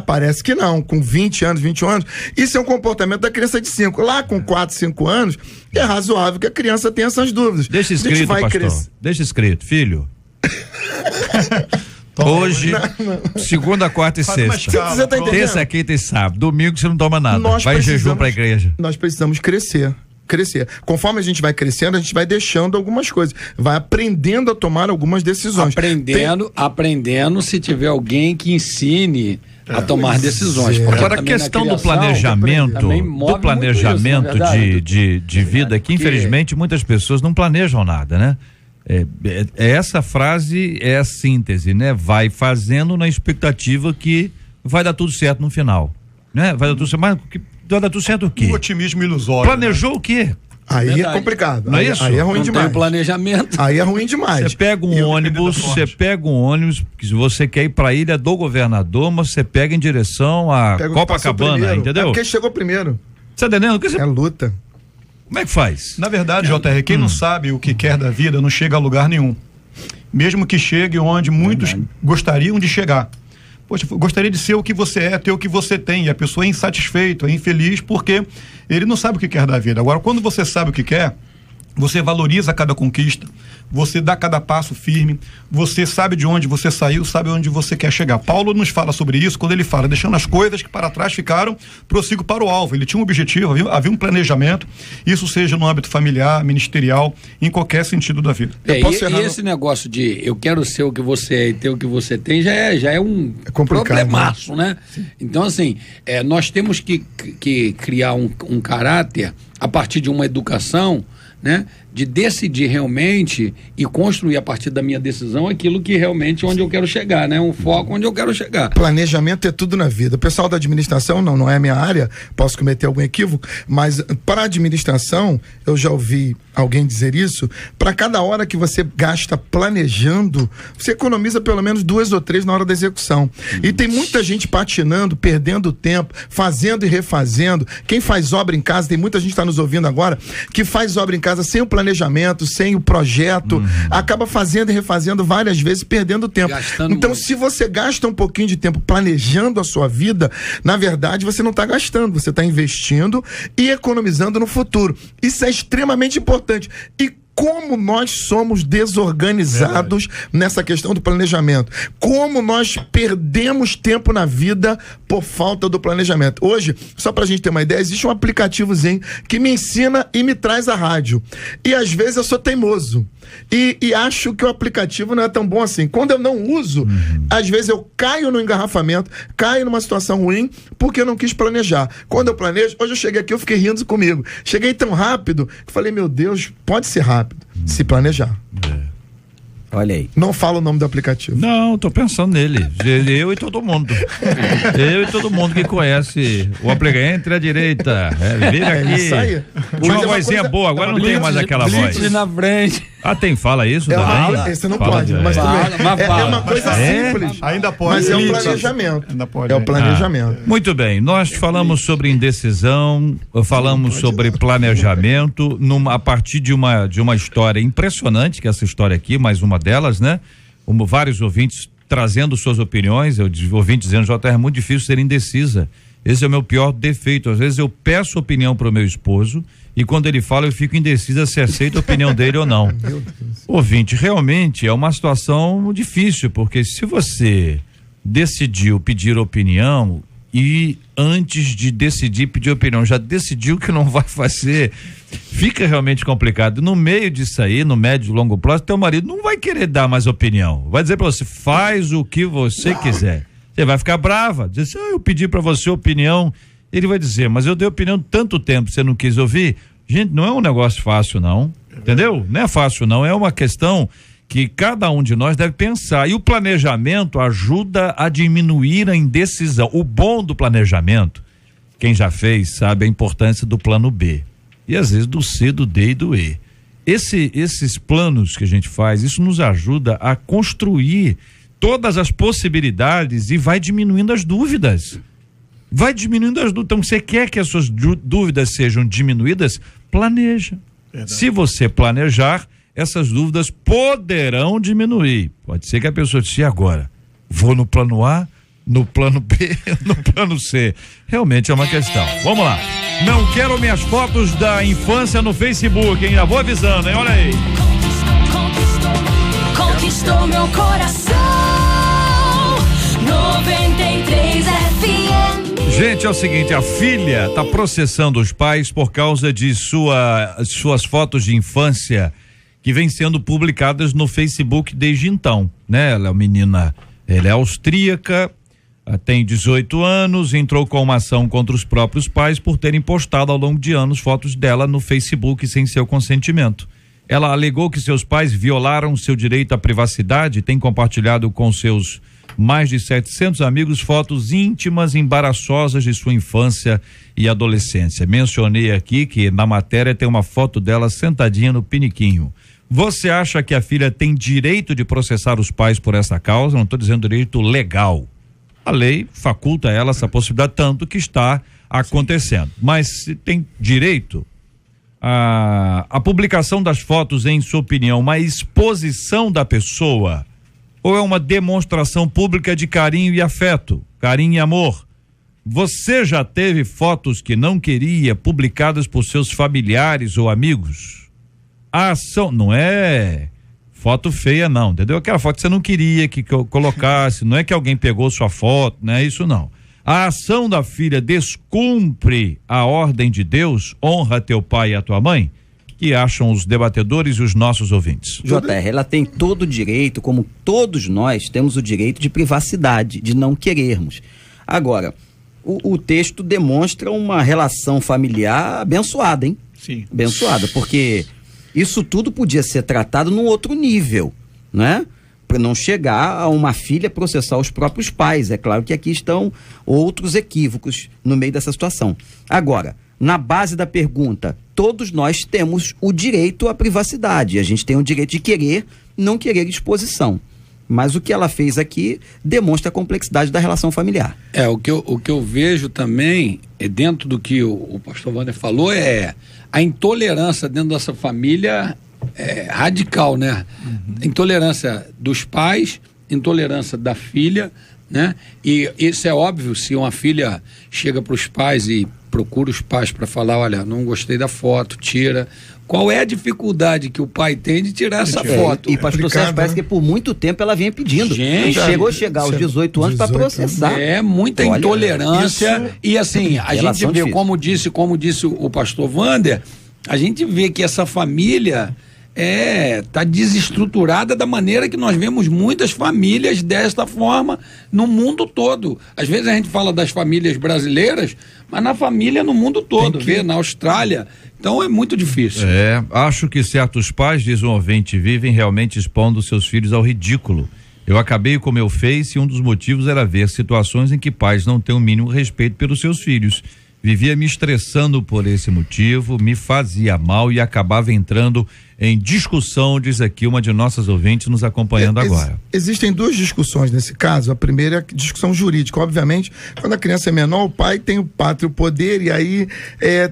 Speaker 6: Parece que não. Com 20 anos, 21 anos. Isso é um comportamento da criança de 5. Lá com 4, 5 anos, é razoável que a criança tenha essas dúvidas.
Speaker 2: Deixa
Speaker 6: A gente
Speaker 2: escrito,
Speaker 6: vai
Speaker 2: pastor.
Speaker 6: crescer.
Speaker 2: Deixa escrito, filho. Hoje, segunda, quarta e
Speaker 5: Faz uma
Speaker 2: sexta.
Speaker 5: escala,
Speaker 6: Você tá
Speaker 5: pronto.
Speaker 6: entendendo?
Speaker 2: Terça, quinta e sábado. Domingo você não toma nada.
Speaker 6: Nós
Speaker 2: Vai em jejum
Speaker 6: precisamos-
Speaker 2: pra igreja.
Speaker 6: Nós precisamos crescer. Conforme a gente vai crescendo, a gente vai deixando algumas coisas. Vai aprendendo a tomar algumas decisões.
Speaker 7: aprendendo se tiver alguém que ensine a tomar decisões.
Speaker 6: é.
Speaker 7: porque
Speaker 2: Agora, a
Speaker 7: também na
Speaker 2: questão do
Speaker 7: criação,
Speaker 2: planejamento,
Speaker 7: também move
Speaker 2: do planejamento
Speaker 7: muito isso, não é verdade?
Speaker 2: de vida, que
Speaker 7: Porque-
Speaker 2: infelizmente muitas pessoas não planejam nada, né? Essa frase é a síntese, né? Vai fazendo na expectativa que vai dar tudo certo no final, né? Vai dar tudo certo, mas vai dar tudo certo o quê?
Speaker 5: Um otimismo ilusório.
Speaker 2: Planejou o quê?
Speaker 6: Aí
Speaker 7: Verdade.
Speaker 6: é complicado.
Speaker 2: Não é
Speaker 6: aí,
Speaker 2: isso?
Speaker 6: aí é ruim
Speaker 7: Não tem
Speaker 6: demais.
Speaker 7: planejamento.
Speaker 6: Aí é ruim demais.
Speaker 2: Você pega um
Speaker 5: E
Speaker 2: ônibus, que se você quer ir pra Ilha do Governador, mas você pega em direção a
Speaker 6: Pega o que passou
Speaker 2: Copacabana,
Speaker 6: primeiro.
Speaker 2: entendeu?
Speaker 6: É porque chegou primeiro.
Speaker 2: Você tá entendendo?
Speaker 6: É luta.
Speaker 2: Como é que faz?
Speaker 5: Na verdade, JR, quem não sabe o que quer da vida não chega a lugar nenhum. Mesmo que chegue onde muitos gostariam de chegar. Poxa, eu gostaria de ser o que você é, ter o que você tem. E a pessoa é insatisfeita, é infeliz, porque ele não sabe o que quer da vida. Agora, quando você sabe o que quer, você valoriza cada conquista, você dá cada passo firme, você sabe de onde você saiu, sabe onde você quer chegar. Paulo nos fala sobre isso quando ele fala, deixando as coisas que para trás ficaram, prossigo para o alvo. Ele tinha um objetivo, havia um planejamento, isso seja no âmbito familiar, ministerial, em qualquer sentido da vida.
Speaker 7: E
Speaker 6: posso errar no-
Speaker 7: esse negócio de eu quero ser o que você é e ter o que você tem já é um
Speaker 6: complicado,
Speaker 7: problemaço, né? Então, assim, nós temos que criar um caráter a partir de uma educação, né? De decidir realmente e construir a partir da minha decisão aquilo que realmente onde eu quero chegar, né? Um foco onde eu quero chegar.
Speaker 6: Planejamento é tudo na vida. O pessoal da administração, não é a minha área, posso cometer algum equívoco, mas para a administração, eu já ouvi alguém dizer isso, para cada hora que você gasta planejando, você economiza pelo menos 2 ou 3 na hora da execução. E tem muita gente patinando, perdendo tempo, fazendo e refazendo. Quem faz obra em casa, tem muita gente que está nos ouvindo agora, que faz obra em casa sem o planejamento, sem o projeto, acaba fazendo e refazendo várias vezes, perdendo tempo.
Speaker 7: Gastando
Speaker 6: Então,
Speaker 7: muito.
Speaker 6: se você gasta um pouquinho de tempo planejando a sua vida, na verdade você não está gastando, você está investindo e economizando no futuro. Isso é extremamente importante. E como nós somos desorganizados nessa questão do planejamento. Como nós perdemos tempo na vida por falta do planejamento. Hoje, só pra gente ter uma ideia, existe um aplicativozinho que me ensina e me traz a rádio. E às vezes eu sou teimoso. E acho que o aplicativo não é tão bom assim. Quando eu não uso, às vezes eu caio no engarrafamento, caio numa situação ruim, porque eu não quis planejar. Quando eu planejo, hoje eu cheguei aqui, eu fiquei rindo comigo. Cheguei tão rápido que falei, meu Deus, pode ser rápido, se planejar.
Speaker 4: Olha aí.
Speaker 6: Não fala o nome do aplicativo.
Speaker 2: Não, tô pensando nele. Eu e todo mundo. Eu e todo mundo que conhece o aplicativo. Entre à direita. Vira aqui.
Speaker 6: Isso aí.
Speaker 2: Tinha uma
Speaker 6: Mas é uma
Speaker 2: vozinha
Speaker 6: coisa-
Speaker 2: boa, agora não tem mais aquela voz.
Speaker 7: Blitz na frente.
Speaker 2: Fala isso,
Speaker 6: Esse não pode, mas também é uma coisa simples.
Speaker 5: Ainda pode.
Speaker 6: Mas é um planejamento.
Speaker 5: Ainda pode.
Speaker 6: É o planejamento.
Speaker 2: Muito bem, nós falamos sobre indecisão, falamos sobre planejamento, a partir de uma história impressionante, que é essa história aqui, mais uma delas, né? Vários ouvintes trazendo suas opiniões, ouvintes dizendo, JR, é muito difícil ser indecisa. Esse é o meu pior defeito. Às vezes eu peço opinião pro meu esposo e quando ele fala eu fico indecisa se aceito a opinião dele ou não. Ouvinte, realmente é uma situação difícil, porque se você decidiu pedir opinião e antes de decidir pedir opinião já decidiu que não vai fazer, fica realmente complicado. No meio disso aí, no médio e longo prazo, teu marido não vai querer dar mais opinião, vai dizer pra você, faz o que você quiser. Você vai ficar brava, dizer assim, eu pedi pra você opinião, ele vai dizer, mas eu dei opinião tanto tempo, você não quis ouvir. Gente, não é um negócio fácil não, entendeu? Não é fácil não, é uma questão que cada um de nós deve pensar, e o planejamento ajuda a diminuir a indecisão. O bom do planejamento, quem já fez sabe a importância do plano B, e às vezes do C, do D e do E. Esses planos que a gente faz, isso nos ajuda a construir todas as possibilidades e vai diminuindo as dúvidas. Vai diminuindo as dúvidas. Então, você quer que as suas dúvidas sejam diminuídas? Planeja. Verdade. Se você planejar, essas dúvidas poderão diminuir. Pode ser que a pessoa disse, agora? Vou no plano A, no plano B, no plano C. Realmente é uma questão. Vamos lá. Não quero minhas fotos da infância no Facebook, hein? Já vou avisando, hein? Olha aí.
Speaker 8: Conquistou meu coração. 93 FM.
Speaker 2: Gente, é o seguinte, a filha está processando os pais por causa de suas fotos de infância que vêm sendo publicadas no Facebook desde então, né? Ela é uma menina, ela é austríaca, tem 18 anos, entrou com uma ação contra os próprios pais por terem postado ao longo de anos fotos dela no Facebook sem seu consentimento. Ela alegou que seus pais violaram seu direito à privacidade, tem compartilhado com seus mais de 700 amigos fotos íntimas embaraçosas de sua infância e adolescência. Mencionei aqui que na matéria tem uma foto dela sentadinha no piniquinho. Você acha que a filha tem direito de processar os pais por essa causa? Não estou dizendo direito legal. A lei faculta a ela essa possibilidade, tanto que está acontecendo. Sim. Mas se tem direito, a publicação das fotos, em sua opinião, uma exposição da pessoa ou é uma demonstração pública de carinho e afeto, carinho e amor? Você já teve fotos que não queria publicadas por seus familiares ou amigos? A ação não é foto feia não, entendeu? Aquela foto que você não queria que eu colocasse, não é que alguém pegou sua foto, não é isso não. A ação da filha descumpre a ordem de Deus, honra teu pai e a tua mãe? Que acham os debatedores e os nossos ouvintes?
Speaker 4: JR, ela tem todo o direito, como todos nós temos o direito de privacidade, de não querermos. Agora, o texto demonstra uma relação familiar abençoada, hein? Sim. Abençoada, porque isso tudo podia ser tratado num outro nível, né? Para não chegar a uma filha processar os próprios pais. É claro que aqui estão outros equívocos no meio dessa situação. Agora, na base da pergunta, todos nós temos o direito à privacidade. A gente tem o direito de querer, não querer exposição. Mas o que ela fez aqui demonstra a complexidade da relação familiar.
Speaker 7: O que eu vejo também, dentro do que o pastor Wander falou, é a intolerância dentro dessa família radical, né? Uhum. Intolerância dos pais, intolerância da filha, né? E isso é óbvio, se uma filha chega para os pais e procura os pais para falar, olha, não gostei da foto, tira. Qual é a dificuldade que o pai tem de tirar essa foto?
Speaker 4: E pastor Sérgio, parece que por muito tempo ela vinha pedindo.
Speaker 7: Gente,
Speaker 4: chegou a chegar aos 18 anos para processar.
Speaker 7: É muita intolerância. E assim, a gente vê, como disse o pastor Wander, a gente vê que essa família tá desestruturada da maneira que nós vemos muitas famílias desta forma no mundo todo. Às vezes a gente fala das famílias brasileiras, mas na família no mundo todo, vê na Austrália. Então é muito difícil.
Speaker 2: Acho que certos pais, diz um ouvinte, vivem realmente expondo seus filhos ao ridículo. Eu acabei com meu Face e um dos motivos era ver situações em que pais não têm o mínimo respeito pelos seus filhos. Vivia me estressando por esse motivo, me fazia mal e acabava entrando em discussão, diz aqui uma de nossas ouvintes nos acompanhando agora.
Speaker 6: Existem duas discussões nesse caso. A primeira é a discussão jurídica. Obviamente, quando a criança é menor, o pai tem o pátrio poder, e aí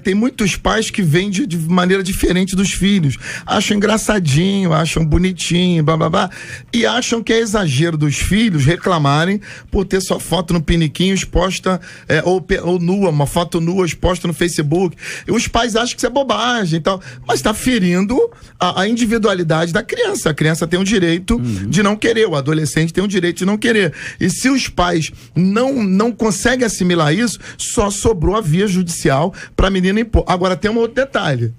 Speaker 6: tem muitos pais que veem de maneira diferente dos filhos. Acham engraçadinho, acham bonitinho, blá blá blá, e acham que é exagero dos filhos reclamarem por ter sua foto no piniquinho exposta, ou nua, uma foto nua exposta no Facebook. E os pais acham que isso é bobagem e tal, mas está ferindo a individualidade da criança. A criança tem o direito de não querer, o adolescente tem o direito de não querer. E se os pais não conseguem assimilar isso, só sobrou a via judicial para a menina impor. Agora tem um outro detalhe.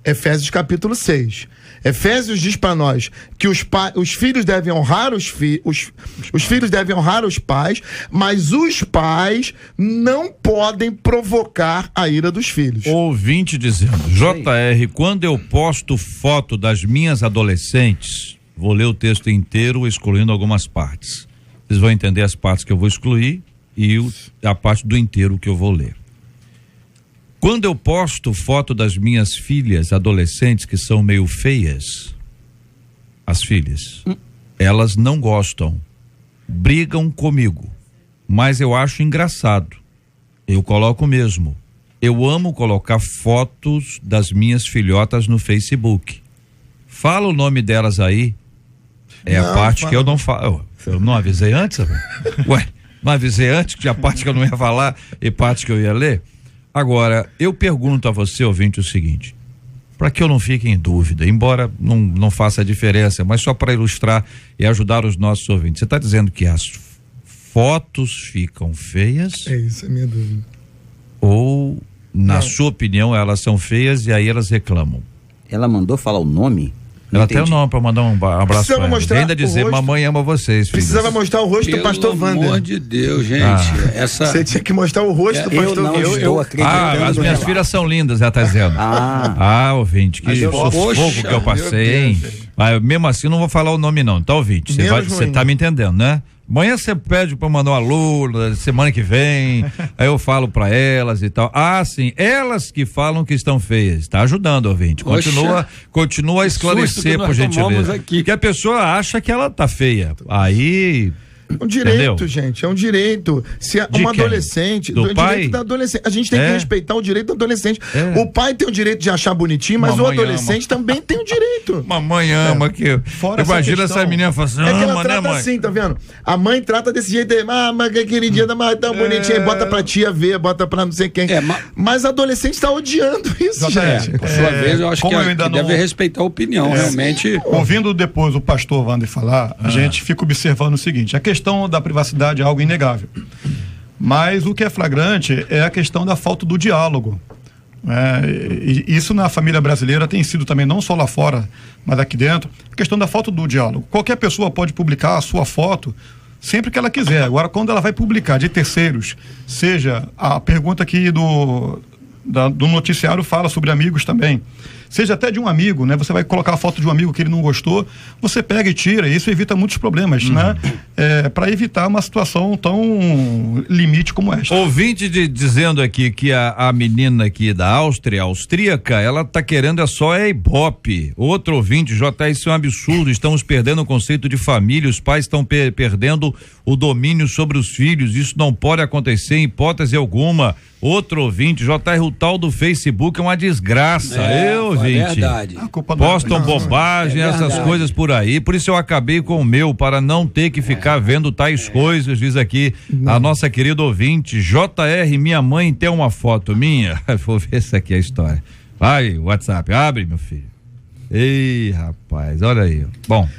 Speaker 6: Efésios capítulo 6. Efésios diz para nós que os filhos devem honrar os filhos devem honrar os pais, mas os pais não podem provocar a ira dos filhos.
Speaker 2: Ouvinte dizendo: JR, quando eu posto foto das minhas adolescentes, vou ler o texto inteiro excluindo algumas partes. Vocês vão entender as partes que eu vou excluir e a parte do inteiro que eu vou ler. Quando eu posto foto das minhas filhas adolescentes que são meio feias, as filhas, elas não gostam, brigam comigo, mas eu acho engraçado. Eu coloco mesmo. Eu amo colocar fotos das minhas filhotas no Facebook. Fala o nome delas aí. É não, a parte que eu não falo. Eu não avisei antes? Ué, não avisei antes que a parte que eu não ia falar e parte que eu ia ler? Agora, eu pergunto a você, ouvinte, o seguinte, para que eu não fique em dúvida, embora não faça diferença, mas só para ilustrar e ajudar os nossos ouvintes. Você está dizendo que as fotos ficam feias?
Speaker 6: É isso, é minha dúvida.
Speaker 2: Ou, na sua opinião, elas são feias e aí elas reclamam?
Speaker 4: Ela mandou falar o nome?
Speaker 2: Ela tem o nome para mandar um abraço para ela. Ainda dizer, mamãe ama vocês, filhos.
Speaker 6: Precisava mostrar o rosto do pastor Wander.
Speaker 7: Pelo amor de Deus, gente.
Speaker 6: Você tinha que mostrar o rosto do pastor Wander.
Speaker 4: Eu estou acreditando.
Speaker 2: As minhas filhas são lindas, ela tá dizendo. ouvinte, que sufoco que eu passei, hein? Mas mesmo assim não vou falar o nome não, tá, ouvinte? Você tá me entendendo, né? Amanhã você pede pra mandar um alô, semana que vem, aí eu falo pra elas e tal. Sim, elas que falam que estão feias. Tá ajudando, ouvinte. Continua a esclarecer, por gentileza. Que a pessoa acha que ela tá feia. Aí...
Speaker 6: É um direito, gente, é um direito. Se uma adolescente,
Speaker 2: do pai?
Speaker 6: Direito da adolescente, a gente tem que respeitar o direito do adolescente. O pai tem o direito de achar bonitinho, mas o adolescente também tem o direito.
Speaker 2: Mamãe ama que imagina essa menina falando assim,
Speaker 6: que ela trata assim, tá vendo? A mãe trata desse jeito aí, mas que queridinha, mas tão bonitinha, bota pra tia ver, bota pra não sei quem. Mas a adolescente tá odiando isso, gente.
Speaker 7: Por sua vez, eu acho que deve respeitar a opinião, realmente.
Speaker 5: Ouvindo depois o pastor Wander falar, a gente fica observando o seguinte, a questão da privacidade é algo inegável, mas o que é flagrante é a questão da falta do diálogo. E isso na família brasileira tem sido também, não só lá fora, mas aqui dentro, a questão da falta do diálogo. Qualquer pessoa pode publicar a sua foto sempre que ela quiser. Agora, quando ela vai publicar de terceiros, seja a pergunta aqui do noticiário fala sobre amigos também, seja até de um amigo, né? Você vai colocar a foto de um amigo que ele não gostou, você pega e tira, e isso evita muitos problemas, né? Para evitar uma situação tão limite como esta.
Speaker 2: Ouvinte dizendo aqui que a menina aqui da austríaca, ela tá querendo Ibope. Outro ouvinte, isso é um absurdo, estamos perdendo o conceito de família, os pais estão perdendo o domínio sobre os filhos, isso não pode acontecer em hipótese alguma. Outro ouvinte, o tal do Facebook é uma desgraça. Gente, postam bobagem, essas coisas por aí, por isso eu acabei com o meu, para não ter que ficar vendo tais coisas, diz aqui a nossa querida ouvinte, JR, minha mãe tem uma foto minha, vou ver se aqui é a história, vai, WhatsApp, abre, meu filho. Ei, rapaz, olha aí. Bom,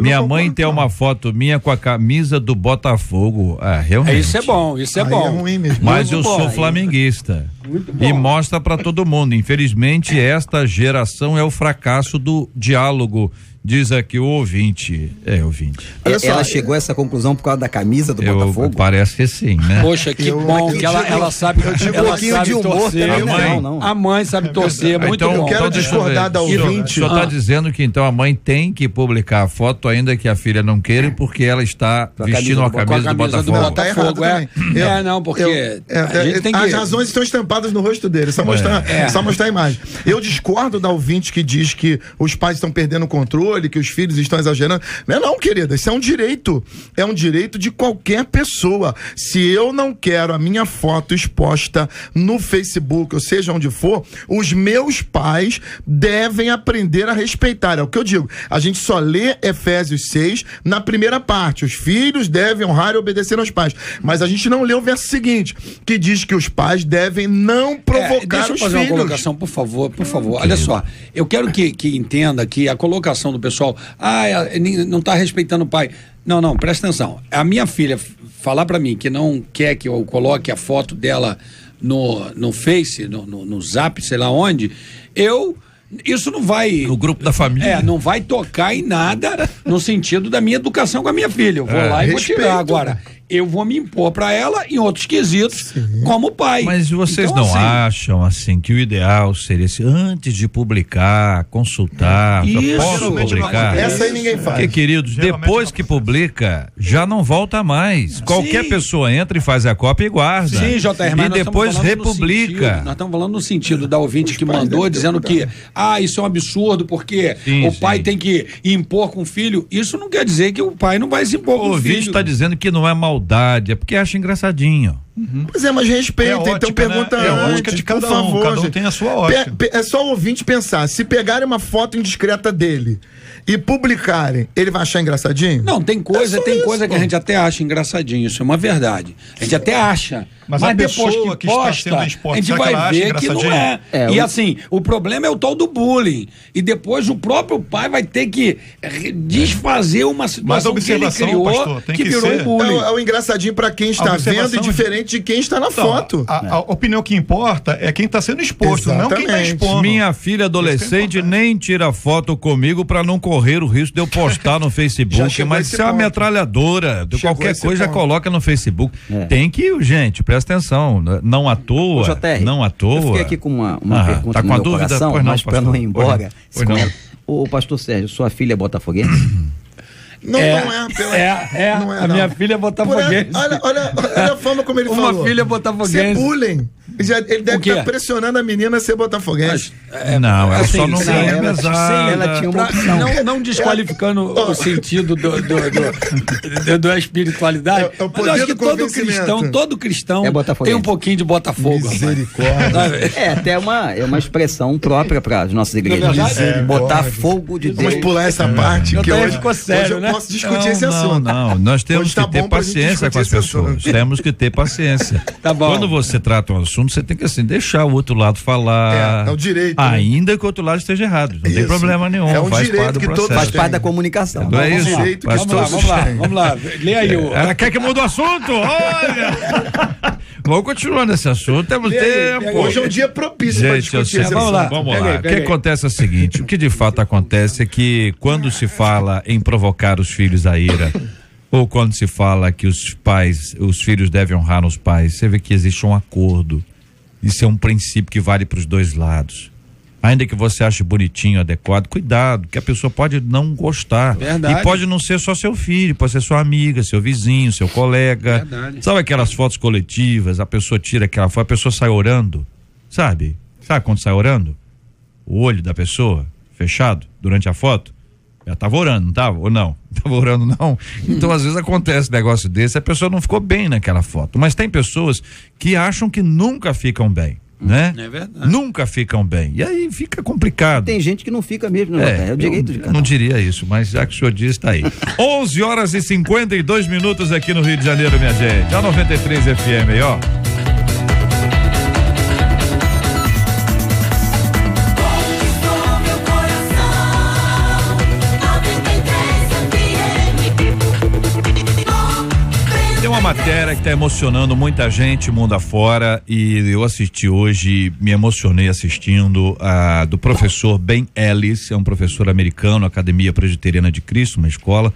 Speaker 2: minha mãe tem uma foto minha com a camisa do Botafogo. Realmente.
Speaker 7: Isso é bom, isso é bom.
Speaker 6: É ruim mesmo.
Speaker 2: Mas eu sou flamenguista. E mostra pra todo mundo. Infelizmente, esta geração é o fracasso do diálogo. Diz aqui o ouvinte. Ouvinte.
Speaker 4: Ela chegou a essa conclusão por causa da camisa do Botafogo?
Speaker 2: Parece que sim, né?
Speaker 7: Poxa, que bom que ela sabe. Ela sabe torcer. A mãe sabe torcer, muito bom.
Speaker 6: Eu quero discordar da ouvinte.
Speaker 2: Só está dizendo que então a mãe tem que publicar a foto, ainda que a filha não queira, porque ela está vestindo a camisa do Botafogo.
Speaker 6: Tá errado também.
Speaker 7: Não, porque a gente tem que...
Speaker 6: As razões estão estampadas no rosto dele, só mostrar a imagem. Eu discordo da ouvinte que diz que os pais estão perdendo o controle, que os filhos estão exagerando. Não, querida, isso é um direito. É um direito de qualquer pessoa. Se eu não quero a minha foto exposta no Facebook, ou seja, onde for, os meus pais devem aprender a respeitar. É o que eu digo. A gente só lê Efésios 6 na primeira parte. Os filhos devem honrar e obedecer aos pais. Mas a gente não lê o verso seguinte, que diz que os pais devem não provocar
Speaker 7: deixa eu
Speaker 6: os
Speaker 7: fazer
Speaker 6: filhos.
Speaker 7: uma colocação, por favor. Olha só, eu quero que entenda que a colocação do pessoal, não está respeitando o pai. Não, presta atenção. A minha filha falar para mim que não quer que eu coloque a foto dela no Face, no Zap, sei lá onde, isso não vai...
Speaker 2: No grupo da família.
Speaker 7: Não vai tocar em nada no sentido da minha educação com a minha filha. Eu vou lá e vou tirar. Agora, eu vou me impor para ela em outros quesitos, como pai.
Speaker 2: Mas vocês
Speaker 7: então,
Speaker 2: não acham, assim, que o ideal seria, antes de publicar, consultar, posso publicar?
Speaker 6: Essa aí ninguém faz.
Speaker 2: Porque, queridos, depois que publica, já não volta mais. Qualquer pessoa entra e faz a cópia e guarda.
Speaker 7: Sim, JR, mas
Speaker 2: e depois republica.
Speaker 7: Nós estamos falando no sentido da ouvinte que mandou, dizendo que isso é um absurdo, porque o pai tem que impor com o filho. Isso não quer dizer que o pai não vai se impor com o filho. O
Speaker 2: ouvinte está dizendo que não é maldade, é porque acha engraçadinho.
Speaker 6: Pois mas respeita,
Speaker 5: ótica,
Speaker 6: então pergunta
Speaker 5: né?
Speaker 6: antes,
Speaker 5: a ótica de cada
Speaker 6: por favor,
Speaker 5: cada um tem a sua ótica.
Speaker 6: É só o ouvinte pensar, se pegarem uma foto indiscreta dele e publicarem, ele vai achar engraçadinho?
Speaker 7: Não, tem coisa que a gente até acha engraçadinho, isso é uma verdade. A gente até acha. Mas depois que posta, a gente vai ver que não é. E assim, o problema é o tal do bullying. E depois o próprio pai vai ter que desfazer uma situação que ele criou, pastor, que virou um bullying.
Speaker 6: É o engraçadinho pra quem está vendo e diferente de quem está na foto.
Speaker 5: A opinião que importa é quem está sendo exposto, não quem está expondo.
Speaker 2: Minha filha adolescente nem tira foto comigo pra não correr o risco de eu postar no Facebook, mas se é uma metralhadora, de qualquer coisa coloca no Facebook. Tem que, gente, presta atenção, não à toa, não à toa.
Speaker 4: Eu fiquei aqui com uma pergunta
Speaker 2: tá
Speaker 4: no
Speaker 2: com
Speaker 4: meu
Speaker 2: a dúvida,
Speaker 4: coração, mas para não ir embora. O pastor Sérgio, sua filha é botafoguense?
Speaker 6: Não é.
Speaker 7: A minha filha é botafoguense.
Speaker 6: Olha a forma como ele falou.
Speaker 7: Uma filha botafoguense.
Speaker 6: Ser bullying. Ele deve estar pressionando a menina a ser botafoguense.
Speaker 2: Não, ela só não ganha mesada.
Speaker 4: Ela tinha uma opção.
Speaker 7: Não desqualificando o sentido da espiritualidade. Mas eu acho que todo cristão tem um pouquinho de Botafogo.
Speaker 6: Misericórdia.
Speaker 4: Até uma expressão própria para as nossas igrejas. Botar fogo de Deus.
Speaker 6: Vamos pular essa parte que hoje
Speaker 7: ficou sério,
Speaker 6: hoje eu posso discutir esse assunto.
Speaker 2: Não, nós temos que ter paciência com as pessoas. Temos que ter paciência.
Speaker 7: Tá bom.
Speaker 2: Quando você trata um assunto, você tem que deixar o outro lado falar.
Speaker 6: É o direito.
Speaker 2: Ainda que o outro lado esteja errado. Não tem problema nenhum.
Speaker 6: É um
Speaker 2: faz
Speaker 6: direito
Speaker 2: parte do
Speaker 6: que
Speaker 2: processo.
Speaker 6: todos
Speaker 4: Faz parte da comunicação.
Speaker 2: Não é isso?
Speaker 7: Vamos lá. Lê aí o.
Speaker 2: Ela quer que mude o assunto? Olha! Vamos continuar nesse assunto. Temos tempo.
Speaker 6: Hoje é um dia propício para discutir.
Speaker 2: Vamos lá. O que acontece é o seguinte: o que de fato acontece é que quando se fala em provocar os filhos à ira, ou quando se fala que os filhos devem honrar os pais, você vê que existe um acordo. Isso é um princípio que vale para os dois lados. Ainda que você ache bonitinho, adequado, cuidado, que a pessoa pode não gostar.
Speaker 7: Verdade.
Speaker 2: E pode não ser só seu filho, pode ser sua amiga, seu vizinho, seu colega.
Speaker 7: Verdade.
Speaker 2: Sabe aquelas fotos coletivas, a pessoa tira aquela foto, a pessoa sai orando, sabe? Sabe quando sai orando? O olho da pessoa fechado durante a foto? Ela tava orando, não tava? Ou não? Tava orando, não? Então, às vezes acontece um negócio desse, a pessoa não ficou bem naquela foto. Mas tem pessoas que acham que nunca ficam bem, né?
Speaker 7: É verdade.
Speaker 2: Nunca ficam bem. E aí fica complicado.
Speaker 4: Tem gente que não fica mesmo, né? É o direito de cada um.
Speaker 2: Não diria isso, mas já que o senhor diz, tá aí. 11h52 aqui no Rio de Janeiro, minha gente. A 93 FM aí, ó. matéria que está emocionando muita gente mundo afora, e eu assisti hoje, me emocionei assistindo a do professor Ben Ellis, é um professor americano, Academia Presbiteriana de Cristo, uma escola,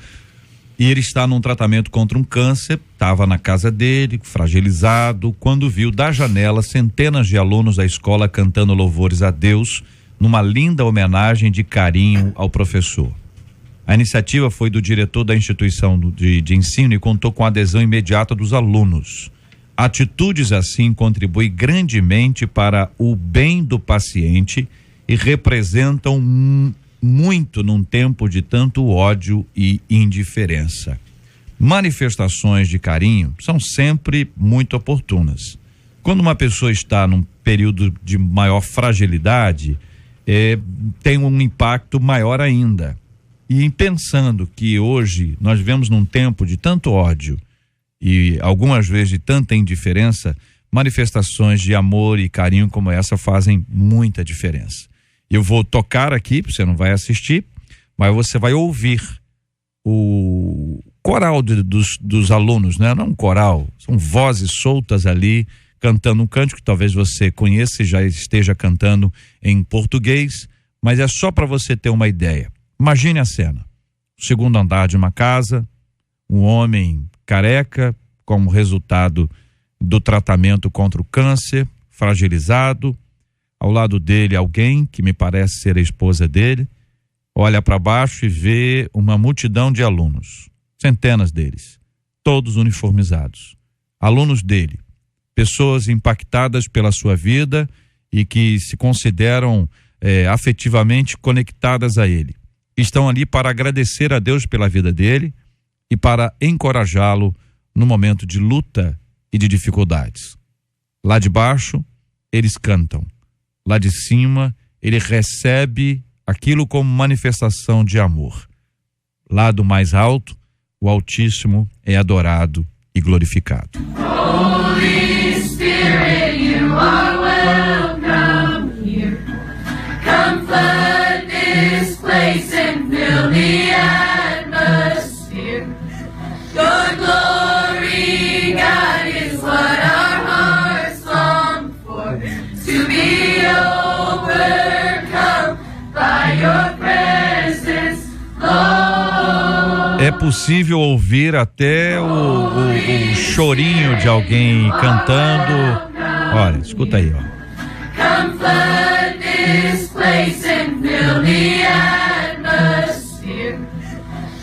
Speaker 2: e ele está num tratamento contra um câncer, estava na casa dele, fragilizado, quando viu da janela centenas de alunos da escola cantando louvores a Deus, numa linda homenagem de carinho ao professor. A iniciativa foi do diretor da instituição de ensino e contou com a adesão imediata dos alunos. Atitudes assim contribuem grandemente para o bem do paciente e representam muito num tempo de tanto ódio e indiferença. Manifestações de carinho são sempre muito oportunas. Quando uma pessoa está num período de maior fragilidade, tem um impacto maior ainda. E pensando que hoje nós vivemos num tempo de tanto ódio e algumas vezes de tanta indiferença, manifestações de amor e carinho como essa fazem muita diferença. Eu vou tocar aqui, você não vai assistir, mas você vai ouvir o coral dos alunos, né? Não um coral, são vozes soltas ali, cantando um cântico que talvez você conheça e já esteja cantando em português, mas é só para você ter uma ideia. Imagine a cena: segundo andar de uma casa, um homem careca, como resultado do tratamento contra o câncer, fragilizado, ao lado dele alguém que me parece ser a esposa dele, olha para baixo e vê uma multidão de alunos, centenas deles, todos uniformizados, alunos dele, pessoas impactadas pela sua vida e que se consideram afetivamente conectadas a ele. Estão ali para agradecer a Deus pela vida dele e para encorajá-lo no momento de luta e de dificuldades. Lá de baixo, eles cantam. Lá de cima, ele recebe aquilo como manifestação de amor. Lá do mais alto, o Altíssimo é adorado e glorificado.
Speaker 8: Holy Spirit, you are welcome here. Come flood this place and fill the atmosphere. Your glory, God, is what our hearts long for. To be overcome by your presence, Lord.
Speaker 2: É possível ouvir até o chorinho de alguém cantando. Olha, escuta aí, ó.
Speaker 8: Come flood this place and fill the atmosphere.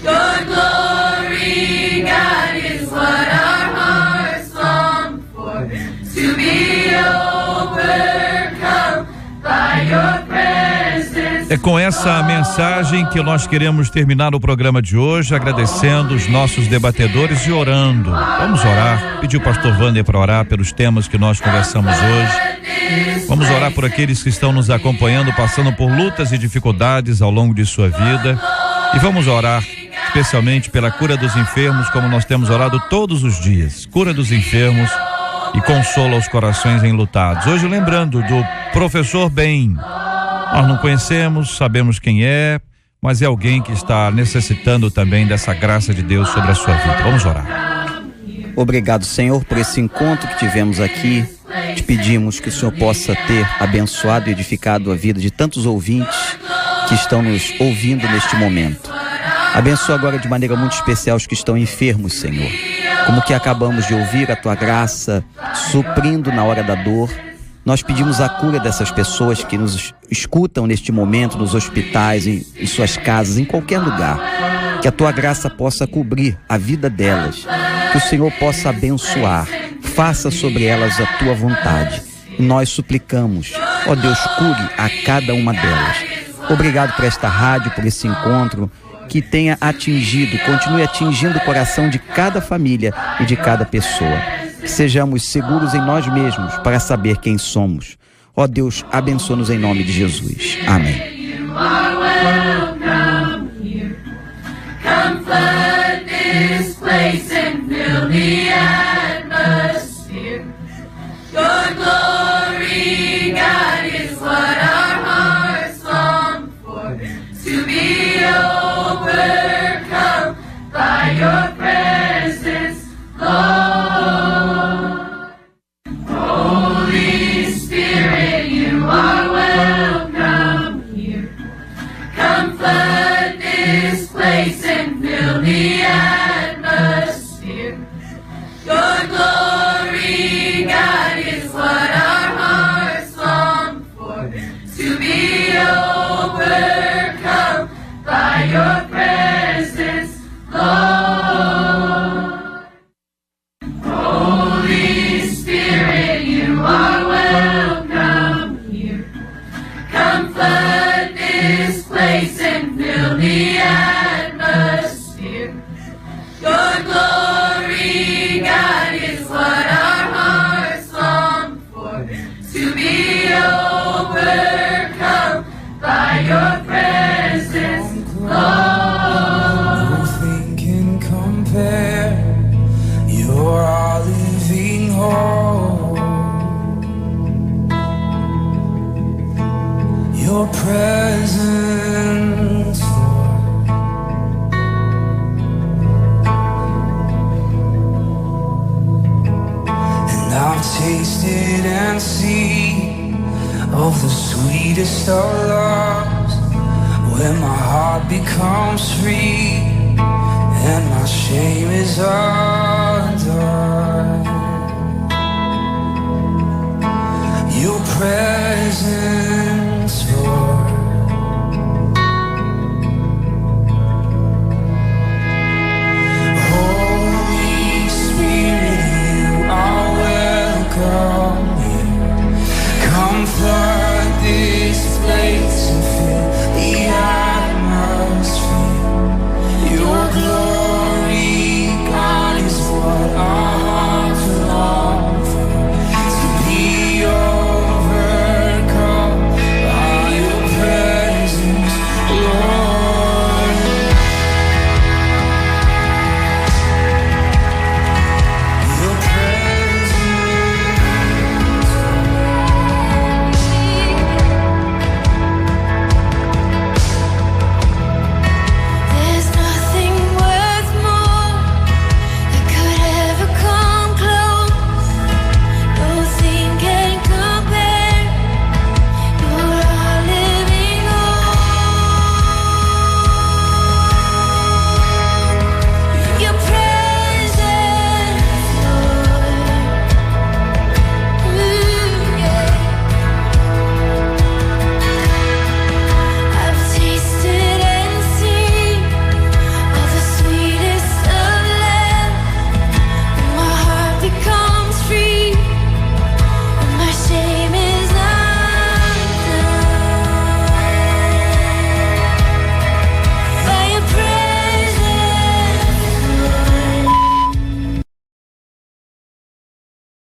Speaker 8: Your glory, God, is what our hearts long for. To be overcome by your presence.
Speaker 2: É com essa mensagem que nós queremos terminar o programa de hoje, agradecendo os nossos debatedores e orando. Vamos orar, pedir o pastor Wander para orar pelos temas que nós conversamos hoje. Vamos orar por aqueles que estão nos acompanhando, passando por lutas e dificuldades ao longo de sua vida. E vamos orar especialmente pela cura dos enfermos, como nós temos orado todos os dias. Cura dos enfermos e consola os corações enlutados. Hoje lembrando do professor Ben. Nós não conhecemos, sabemos quem é, mas é alguém que está necessitando também dessa graça de Deus sobre a sua vida. Vamos orar.
Speaker 4: Obrigado, Senhor, por esse encontro que tivemos aqui. Te pedimos que o Senhor possa ter abençoado e edificado a vida de tantos ouvintes que estão nos ouvindo neste momento. Abençoa agora de maneira muito especial os que estão enfermos, Senhor. Como que acabamos de ouvir a Tua graça suprindo na hora da dor. Nós pedimos a cura dessas pessoas que nos escutam neste momento, nos hospitais, em suas casas, em qualquer lugar. Que a Tua graça possa cobrir a vida delas. Que o Senhor possa abençoar. Faça sobre elas a Tua vontade. E nós suplicamos, ó Deus, cure a cada uma delas. Obrigado por esta rádio, por esse encontro que tenha atingido, continue atingindo o coração de cada família e de cada pessoa. Que sejamos seguros em nós mesmos para saber quem somos. Ó Deus, abençoa-nos em nome de Jesus. Amém.
Speaker 8: Come flood this place and fill the atmosphere. Your glory, God, is what our hearts long for. To be overcome by your presence, Lord. Your glory, God, is what our hearts long for. To be overcome by your presence, Lord.
Speaker 9: Nothing can compare. You're our living hope. Your presence, Lord. And I've tasted and seen of the sweetest of loves, when my heart becomes free and my shame is undone.